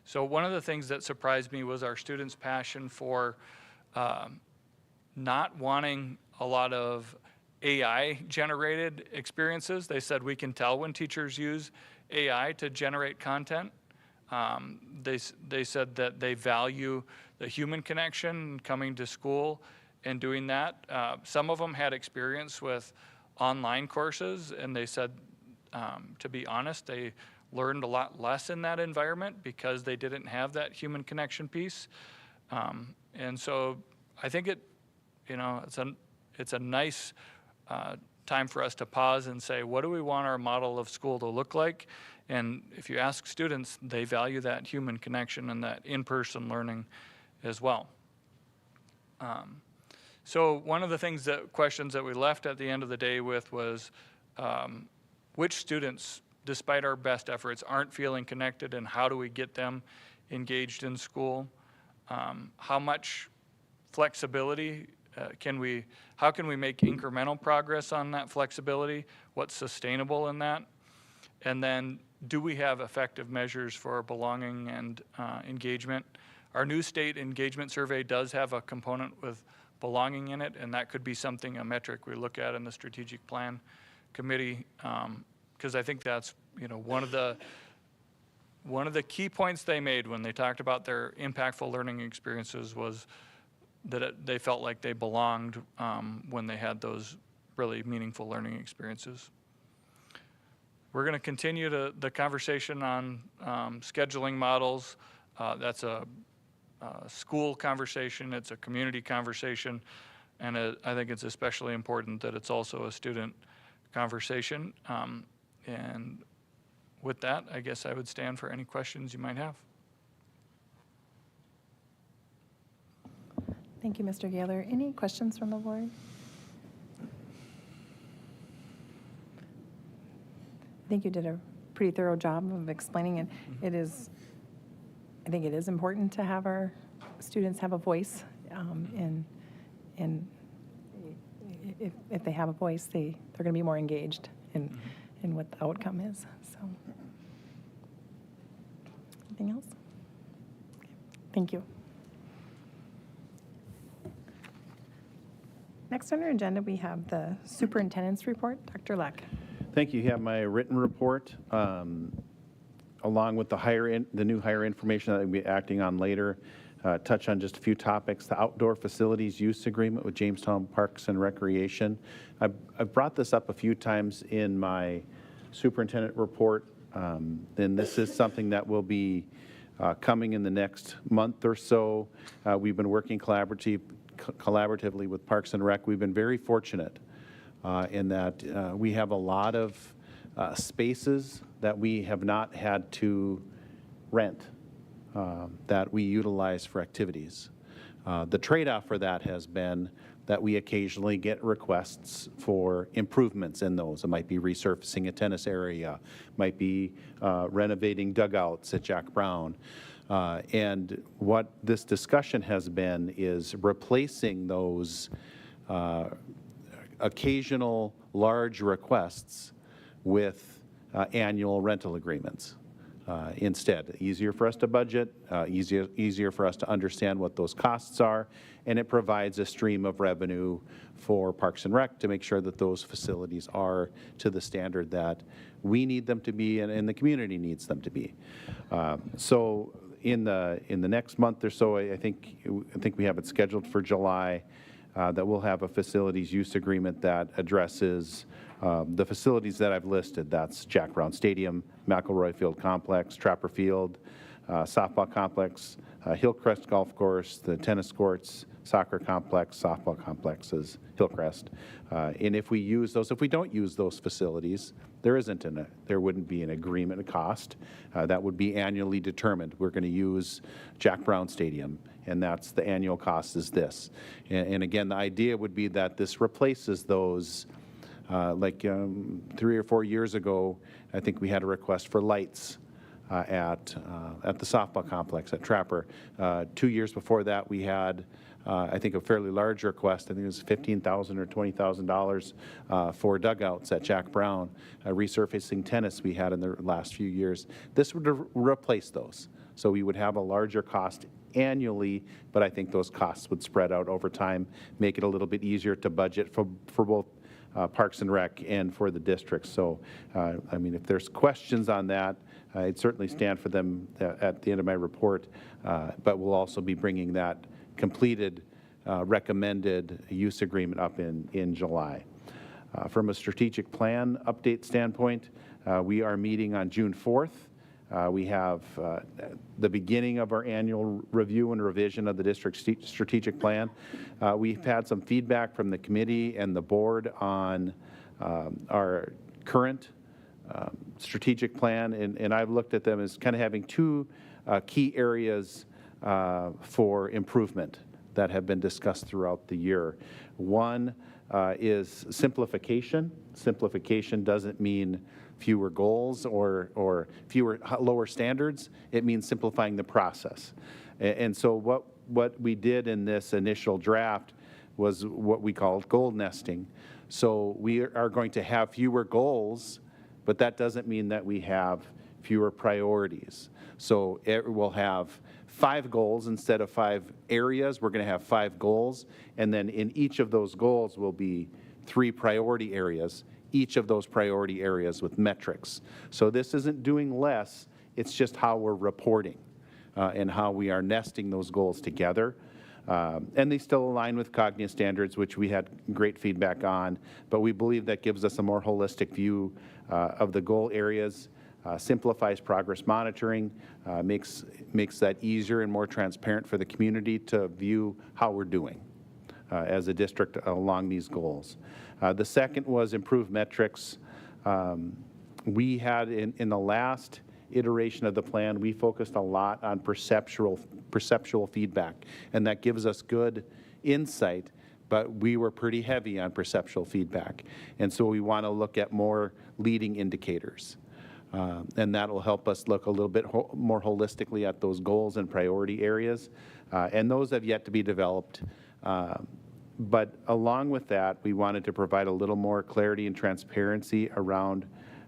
So one of the things that surprised me was our students' passion for not wanting a lot of AI-generated experiences. They said we can tell when teachers use AI to generate content. They said that they value the human connection, coming to school and doing that. Some of them had experience with online courses, and they said, to be honest, they learned a lot less in that environment because they didn't have that human connection piece. And so I think it's a nice time for us to pause and say, what do we want our model of school to look like? And if you ask students, they value that human connection and that in-person learning as well. So one of the questions that we left at the end of the day with was, which students, despite our best efforts, aren't feeling connected, and how do we get them engaged in school? How much flexibility how can we make incremental progress on that flexibility? What's sustainable in that? And then, do we have effective measures for belonging and engagement? Our new state engagement survey does have a component with belonging in it, and that could be something, a metric we look at in the strategic plan committee, because I think that's one of the key points they made when they talked about their impactful learning experiences was that they felt like they belonged when they had those really meaningful learning experiences. We're going to continue the conversation on scheduling models. That's a school conversation, it's a community conversation, and I think it's especially important that it's also a student conversation. And with that, I guess I would stand for any questions you might have. Thank you, Mr. Gaylor. Any questions from the board? I think you did a pretty thorough job of explaining it. I think it is important to have our students have a voice, and if they have a voice, they're going to be more engaged in what the outcome is. So, anything else? Okay. Thank you. Next on our agenda, we have the superintendent's report. Dr. Leck. Thank you. You have my written report, along with the new hire information that I'll be acting on later. Touch on just a few topics. The outdoor facilities use agreement with Jamestown Parks and Recreation. I've brought this up a few times in my superintendent report. And this is something that will be coming in the next month or so. We've been working collaboratively with Parks and Rec. We've been very fortunate in that we have a lot of spaces that we have not had to rent that we utilize for activities. The trade-off for that has been that we occasionally get requests for improvements in those. It might be resurfacing a tennis area, might be renovating dugouts at Jack Brown. And what this discussion has been is replacing those occasional large requests with annual rental agreements. Instead, easier for us to budget, easier for us to understand what those costs are, and it provides a stream of revenue for Parks and Rec to make sure that those facilities are to the standard that we need them to be and the community needs them to be. So in the next month or so, I think we have it scheduled for July, that we'll have a facilities use agreement that addresses the facilities that I've listed. That's Jack Brown Stadium, McElroy Field Complex, Trapper Field, softball complex, Hillcrest Golf Course, the tennis courts, soccer complex, softball complexes, Hillcrest. And if we use those, if we don't use those facilities, there wouldn't be an agreement, a cost. That would be annually determined. We're going to use Jack Brown Stadium, and that's the annual cost is this. And again, the idea would be that this replaces those. 3 or 4 years ago, I think we had a request for lights at the softball complex at Trapper. 2 years before that, we had, I think, a fairly large request. I think it was $15,000 or $20,000 for dugouts at Jack Brown. Resurfacing tennis we had in the last few years. This would replace those. So we would have a larger cost annually, but I think those costs would spread out over time, make it a little bit easier to budget for both Parks and Rec and for the district. So, I mean, if there's questions on that, I'd certainly stand for them at the end of my report, but we'll also be bringing that completed recommended use agreement up in July. From a strategic plan update standpoint, we are meeting on June 4th. We have the beginning of our annual review and revision of the district strategic plan. We've had some feedback from the committee and the board on our current strategic plan, and I've looked at them as kind of having two key areas for improvement that have been discussed throughout the year. One is simplification. Simplification doesn't mean fewer goals or lower standards. It means simplifying the process. And so what we did in this initial draft was what we called goal nesting. So we are going to have fewer goals, but that doesn't mean that we have fewer priorities. So we'll have 5 goals instead of 5 areas. We're going to have 5 goals, and then in each of those goals will be 3 priority areas, each of those priority areas with metrics. So this isn't doing less, it's just how we're reporting and how we are nesting those goals together. And they still align with Cognia standards, which we had great feedback on, but we believe that gives us a more holistic view of the goal areas, simplifies progress monitoring, makes that easier and more transparent for the community to view how we're doing as a district along these goals. The second was improved metrics. We had in the last iteration of the plan, we focused a lot on perceptual feedback, and that gives us good insight, but we were pretty heavy on perceptual feedback. And so we want to look at more leading indicators. And that will help us look a little bit more holistically at those goals and priority areas. And those have yet to be developed. But along with that, we wanted to provide a little more clarity and transparency around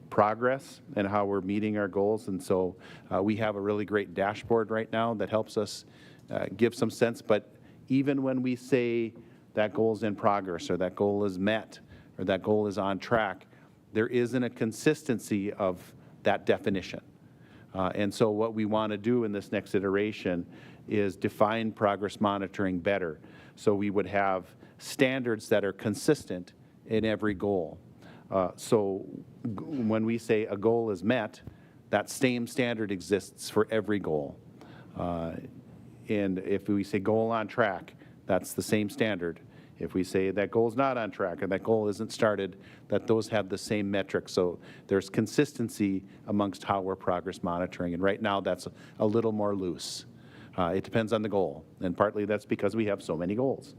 progress and how we're meeting our goals. And so we have a really great dashboard right now that helps us give some sense. But even when we say that goal is in progress, or that goal is met, or that goal is on track, there isn't a consistency of that definition. And so what we want to do in this next iteration is define progress monitoring better. So we would have standards that are consistent in every goal. So when we say a goal is met, that same standard exists for every goal. And if we say goal on track, that's the same standard. If we say that goal is not on track or that goal isn't started, that those have the same metrics. So there's consistency amongst how we're progress monitoring. And right now that's a little more loose. It depends on the goal. And partly that's because we have so many goals.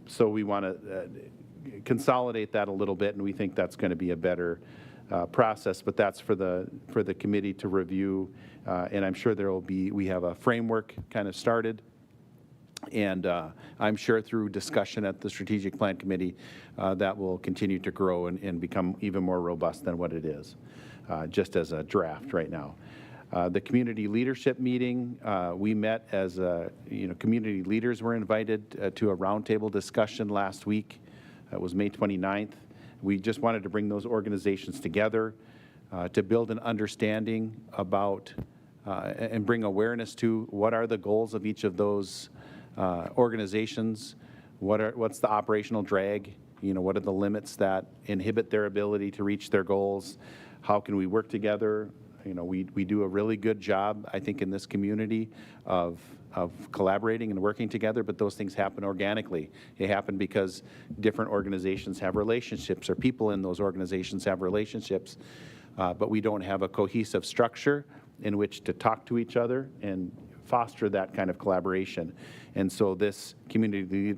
So we want to consolidate that a little bit, and we think that's going to be a better process. But that's for the committee to review. And I'm sure we have a framework kind of started. And I'm sure through discussion at the Strategic Plan Committee, that will continue to grow and become even more robust than what it is, just as a draft right now. The community leadership meeting, we met as community leaders were invited to a roundtable discussion last week. It was May 29th. We just wanted to bring those organizations together to build an understanding about and bring awareness to what are the goals of each of those organizations, what's the operational drag, what are the limits that inhibit their ability to reach their goals, how can we work together. We do a really good job, I think, in this community of collaborating and working together, but those things happen organically. They happen because different organizations have relationships, or people in those organizations have relationships, but we don't have a cohesive structure in which to talk to each other and foster that kind of collaboration. And so this community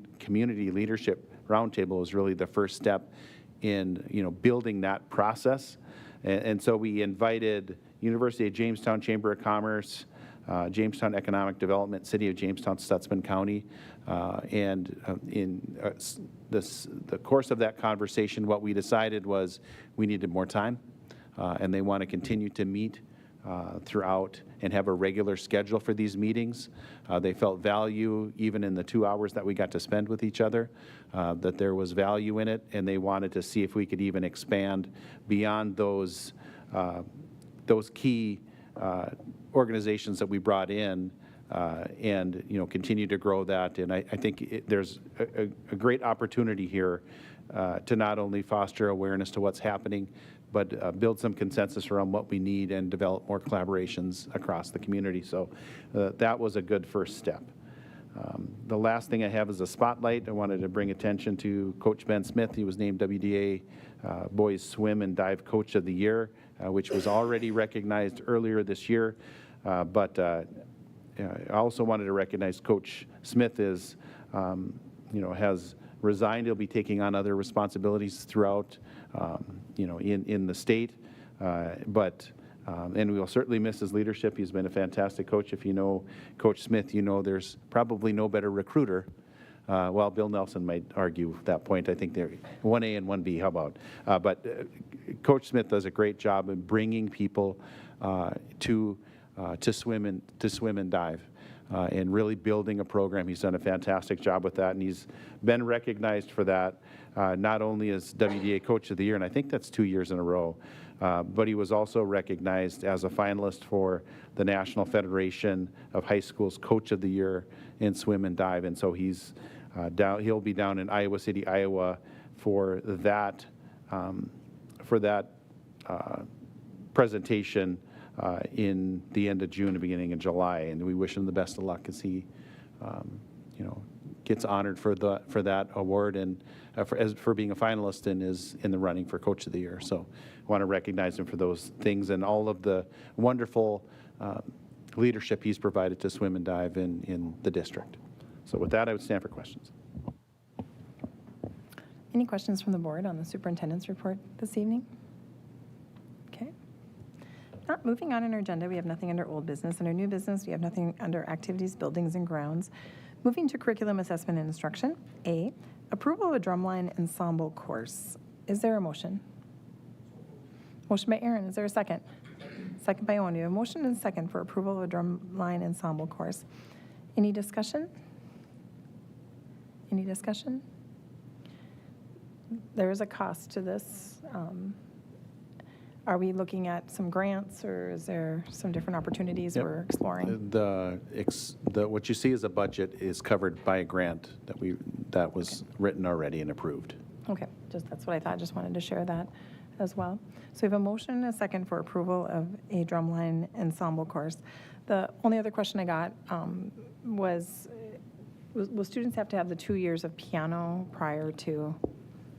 leadership roundtable is really the first step in building that process. And so we invited University of Jamestown Chamber of Commerce, Jamestown Economic Development, City of Jamestown, Stutzman County, and in the course of that conversation, what we decided was we needed more time, and they want to continue to meet throughout and have a regular schedule for these meetings. They felt value even in the 2 hours that we got to spend with each other, that there was value in it, and they wanted to see if we could even expand beyond those key organizations that we brought in and, continue to grow that. And I think there's a great opportunity here to not only foster awareness to what's happening, but build some consensus around what we need and develop more collaborations across the community. So that was a good first step. The last thing I have is a spotlight. I wanted to bring attention to Coach Ben Smith. He was named WDA Boys Swim and Dive Coach of the Year, which was already recognized earlier this year. But I also wanted to recognize Coach Smith has resigned. He'll be taking on other responsibilities throughout, in the state. And we will certainly miss his leadership. He's been a fantastic coach. If you know Coach Smith, there's probably no better recruiter. Well, Bill Nelson might argue that point. I think they're 1A and 1B. How about? But Coach Smith does a great job in bringing people to swim and dive. And really building a program. He's done a fantastic job with that, and he's been recognized for that, not only as WDA Coach of the Year, and I think that's 2 years in a row, but he was also recognized as a finalist for the National Federation of High Schools Coach of the Year in swim and dive, and so he'll be down in Iowa City, Iowa for that presentation in the end of June and beginning of July, and we wish him the best of luck as he, gets honored for that award and for being a finalist and is in the running for Coach of the Year. So I want to recognize him for those things and all of the wonderful leadership he's provided to swim and dive in the district. So with that, I would stand for questions. Any questions from the board on the superintendent's report this evening? Okay. Moving on in our agenda, we have nothing under old business. Under new business, we have nothing under activities, buildings, and grounds. Moving to curriculum assessment and instruction. A, approval of a drumline ensemble course. Is there a motion? Motion by Aaron. Is there a second? Second by Owen. We have a motion and a second for approval of a drumline ensemble course. Any discussion? Any discussion? There is a cost to this. Are we looking at some grants, or is there some different opportunities Yep. we're exploring? What you see as a budget is covered by a grant that was written already and approved. Okay, that's what I thought. Just wanted to share that as well. So we have a motion and a second for approval of a drumline ensemble course. The only other question I got was, will students have to have the 2 years of piano prior to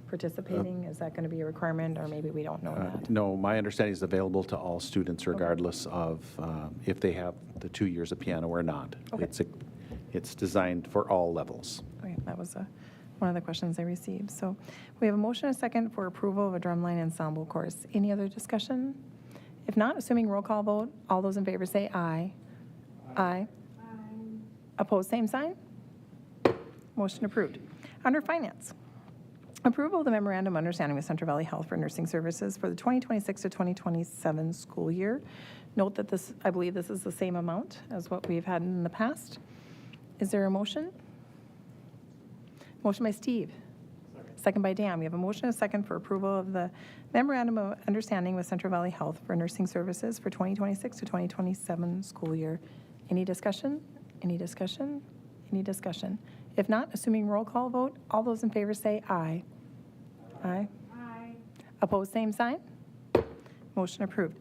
participating? Is that going to be a requirement, or maybe we don't know that? No, my understanding is available to all students regardless of if they have the 2 years of piano or not. Okay. It's designed for all levels. Okay, that was one of the questions I received. So we have a motion and a second for approval of a drumline ensemble course. Any other discussion? If not, assuming roll call vote, all those in favor say aye. Aye. Opposed, same sign? Motion approved. Under finance, approval of the memorandum of understanding with Central Valley Health for nursing services for the 2026 to 2027 school year. Note that I believe this is the same amount as what we've had in the past. Is there a motion? Motion by Steve. Second by Dan. We have a motion and a second for approval of the memorandum of understanding with Central Valley Health for nursing services for 2026 to 2027 school year. Any discussion? Any discussion? Any discussion? If not, assuming roll call vote, all those in favor say aye. Aye. Aye. Opposed, same sign? Motion approved.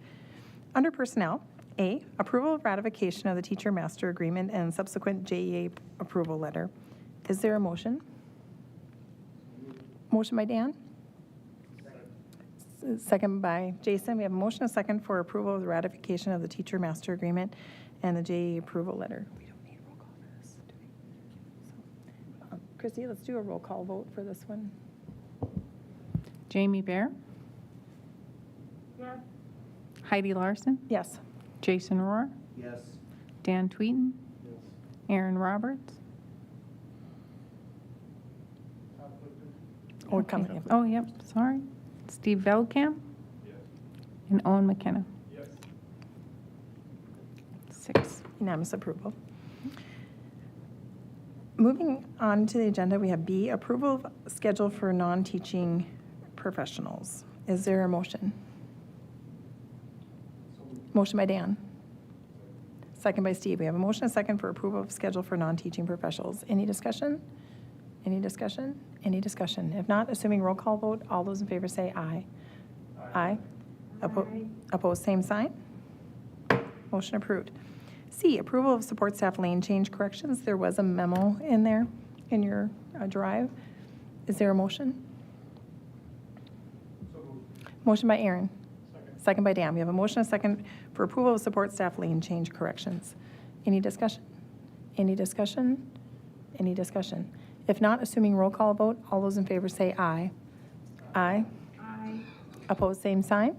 Under personnel, A, approval of ratification of the teacher master agreement and subsequent JEA approval letter. Is there a motion? Motion by Dan? Second by Jason. We have a motion and a second for approval of the ratification of the teacher master agreement and the JEA approval letter. We don't need a roll call for this, do we? So, Christy, let's do a roll call vote for this one. Jamie Bear? Yes. Heidi Larson? Yes. Jason Rohr? Yes. Dan Tweeten? Yes. Aaron Roberts? Or coming. Oh, yep, sorry. Steve Veldkamp? Yes. And Owen McKenna? Yes. 6. Unanimous approval. Moving on to the agenda, we have B, approval of schedule for non-teaching professionals. Is there a motion? Motion by Dan. second by Steve. We have a motion and a second for approval of schedule for non-teaching professionals. Any discussion? Any discussion? Any discussion? If not, assuming roll call vote, all those in favor say aye. Aye. Opposed, same sign. Motion approved. C, approval of support staff lane change corrections. There was a memo in there in your drive. Is there a motion? Motion by Aaron. Second by Dan. We have a motion and a second for approval of support staff lane change corrections. Any discussion? Any discussion? Any discussion? If not, assuming roll call vote, all those in favor say aye. Aye. Aye. Opposed, same sign.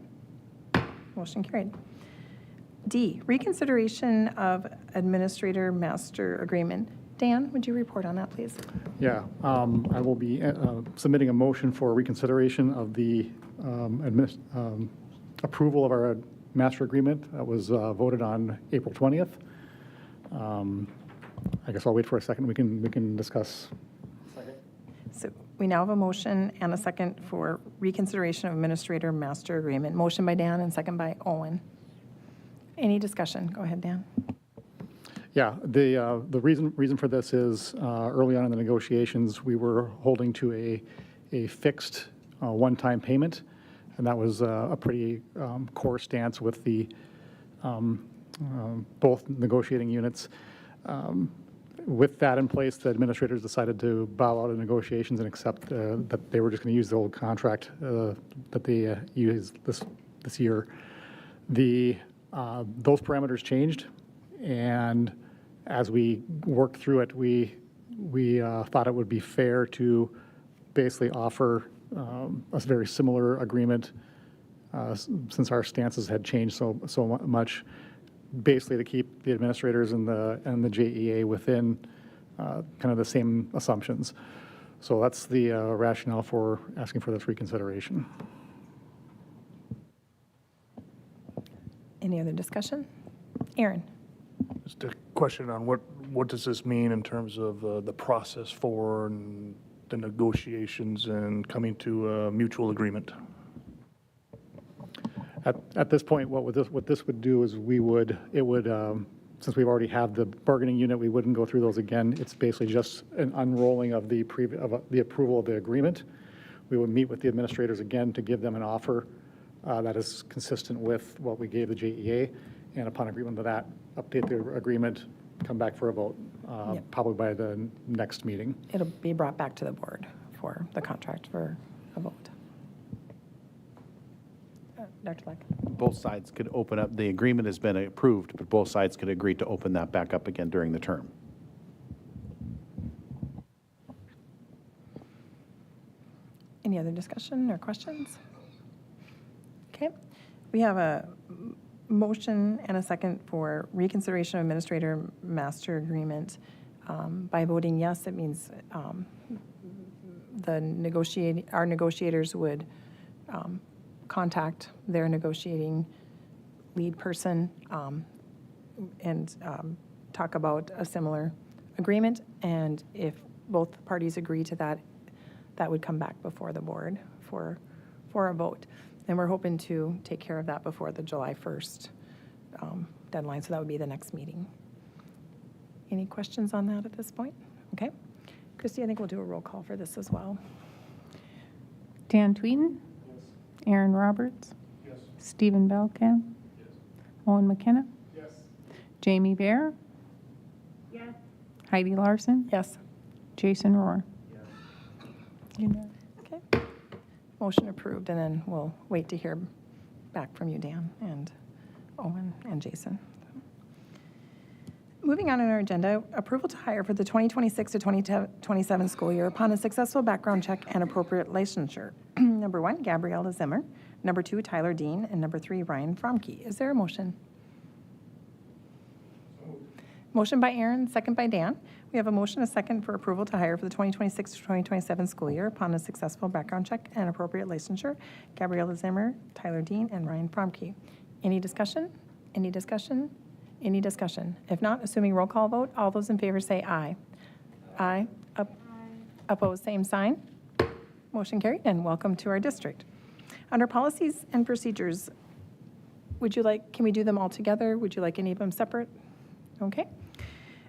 Motion carried. D, reconsideration of administrator master agreement. Dan, would you report on that, please? Yeah, I will be submitting a motion for reconsideration of the approval of our master agreement that was voted on April 20th. I guess I'll wait for a second. We can discuss. So we now have a motion and a second for reconsideration of administrator master agreement. Motion by Dan and second by Owen. Any discussion? Go ahead, Dan. Yeah, the reason for this is early on in the negotiations, we were holding to a fixed one-time payment, and that was a pretty core stance with the both negotiating units. With that in place, the administrators decided to bow out of negotiations and accept that they were just going to use the old contract that they used this year. Those parameters changed, and as we worked through it, we thought it would be fair to basically offer a very similar agreement since our stances had changed so much, basically to keep the administrators and the JEA within kind of the same assumptions. So that's the rationale for asking for this reconsideration. Any other discussion? Aaron? Just a question on what does this mean in terms of the process for and the negotiations and coming to a mutual agreement? At this point, what this would do is since we've already have the bargaining unit, we wouldn't go through those again. It's basically just an unrolling of the approval of the agreement. We would meet with the administrators again to give them an offer that is consistent with what we gave the JEA, and upon agreement of that, update the agreement, come back for a vote, Yep. probably by the next meeting. It'll be brought back to the board for the contract for a vote. Dr. Leck? Both sides could open up, the agreement has been approved, but both sides could agree to open that back up again during the term. Any other discussion or questions? Okay. We have a motion and a second for reconsideration of administrator master agreement. By voting yes, it means our negotiators would contact their negotiating lead person and talk about a similar agreement. And if both parties agree to that, that would come back before the board for a vote. And we're hoping to take care of that before the July 1st deadline, so that would be the next meeting. Any questions on that at this point? Okay. Christy, I think we'll do a roll call for this as well. Dan Tweeten? Yes. Aaron Roberts? Yes. Stephen Belkamp? Yes. Owen McKenna? Yes. Jamie Bear? Yes. Heidi Larson? Yes. Jason Rohr? Yes. Okay. Motion approved, and then we'll wait to hear back from you, Dan, and Owen, and Jason. Moving on in our agenda, approval to hire for the 2026 to 2027 school year upon a successful background check and appropriate licensure. Number 1, Gabriella Zimmer. Number 2, Tyler Dean. And number 3, Ryan Fromke. Is there a motion? Motion by Aaron, second by Dan. We have a motion, a second for approval to hire for the 2026 to 2027 school year upon a successful background check and appropriate licensure. Gabriella Zimmer, Tyler Dean, and Ryan Fromke. Any discussion? Any discussion? Any discussion? If not, assuming roll call vote, all those in favor say aye. Aye. Opposed, same sign. Motion carried, and welcome to our district. Under policies and procedures, can we do them all together? Would you like any of them separate? Okay.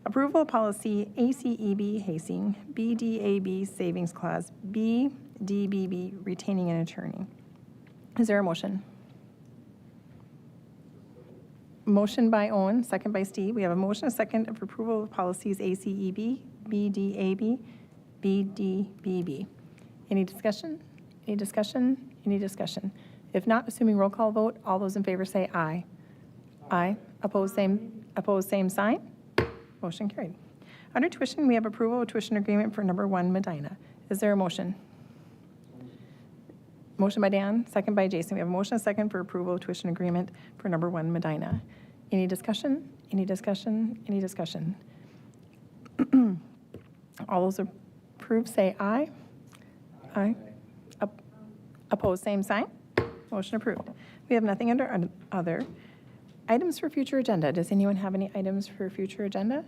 Approval of policy ACEB hazing, BDAB savings clause, BDBB retaining an attorney. Is there a motion? Motion by Owen, second by Steve. We have a motion, a second of approval of policies ACEB, BDAB, BDBB. Any discussion? Any discussion? Any discussion? If not, assuming roll call vote, all those in favor say aye. Aye. Opposed, same sign. Motion carried. Under tuition, we have approval of tuition agreement for number 1 Medina. Is there a motion? Motion by Dan, second by Jason. We have a motion, a second for approval of tuition agreement for number 1 Medina. Any discussion? Any discussion? Any discussion? All those approved say aye. Aye. Opposed, same sign. Motion approved. We have nothing under other. Items for future agenda. Does anyone have any items for future agenda?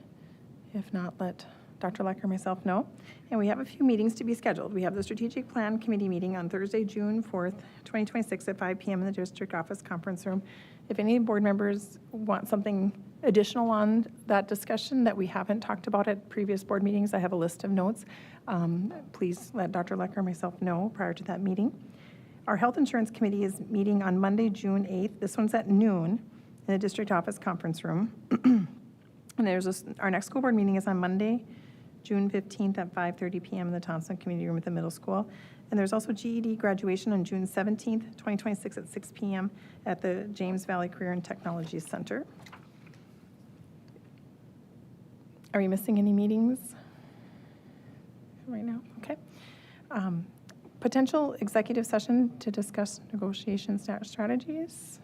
If not, let Dr. Leck or myself know. And we have a few meetings to be scheduled. We have the Strategic Plan Committee meeting on Thursday, June 4th, 2026 at 5 p.m. in the District Office Conference Room. If any board members want something additional on that discussion that we haven't talked about at previous board meetings, I have a list of notes. Please let Dr. Leck or myself know prior to that meeting. Our Health Insurance Committee is meeting on Monday, June 8th. This one's at noon in the District Office Conference Room. And our next school board meeting is on Monday, June 15th at 5:30 p.m. in the Thompson Community Room at the middle school. And there's also GED graduation on June 17th, 2026 at 6 p.m. at the James Valley Career and Technology Center. Are we missing any meetings right now? Okay. Potential executive session to discuss negotiation strategies.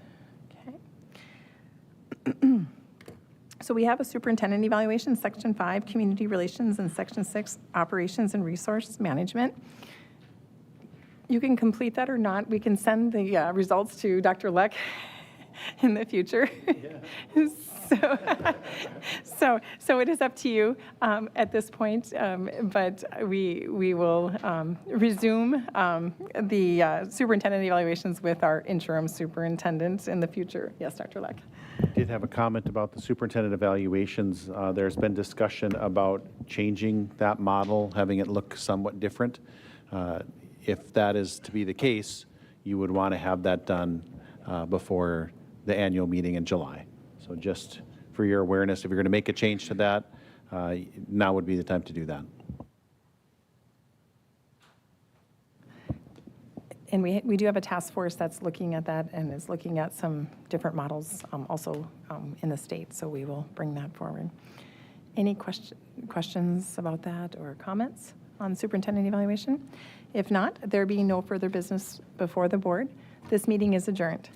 Okay. So we have a superintendent evaluation, Section 5, Community Relations, and Section 6, Operations and Resource Management. You can complete that or not. We can send the results to Dr. Leck in the future. Yeah. So it is up to you at this point, but we will resume the superintendent evaluations with our interim superintendent in the future. Yes, Dr. Leck. I did have a comment about the superintendent evaluations. There's been discussion about changing that model, having it look somewhat different. If that is to be the case, you would want to have that done before the annual meeting in July. So just for your awareness, if you're going to make a change to that, now would be the time to do that. And we do have a task force that's looking at that and is looking at some different models also in the state, so we will bring that forward. Any questions about that or comments on superintendent evaluation? If not, there being no further business before the board, this meeting is adjourned.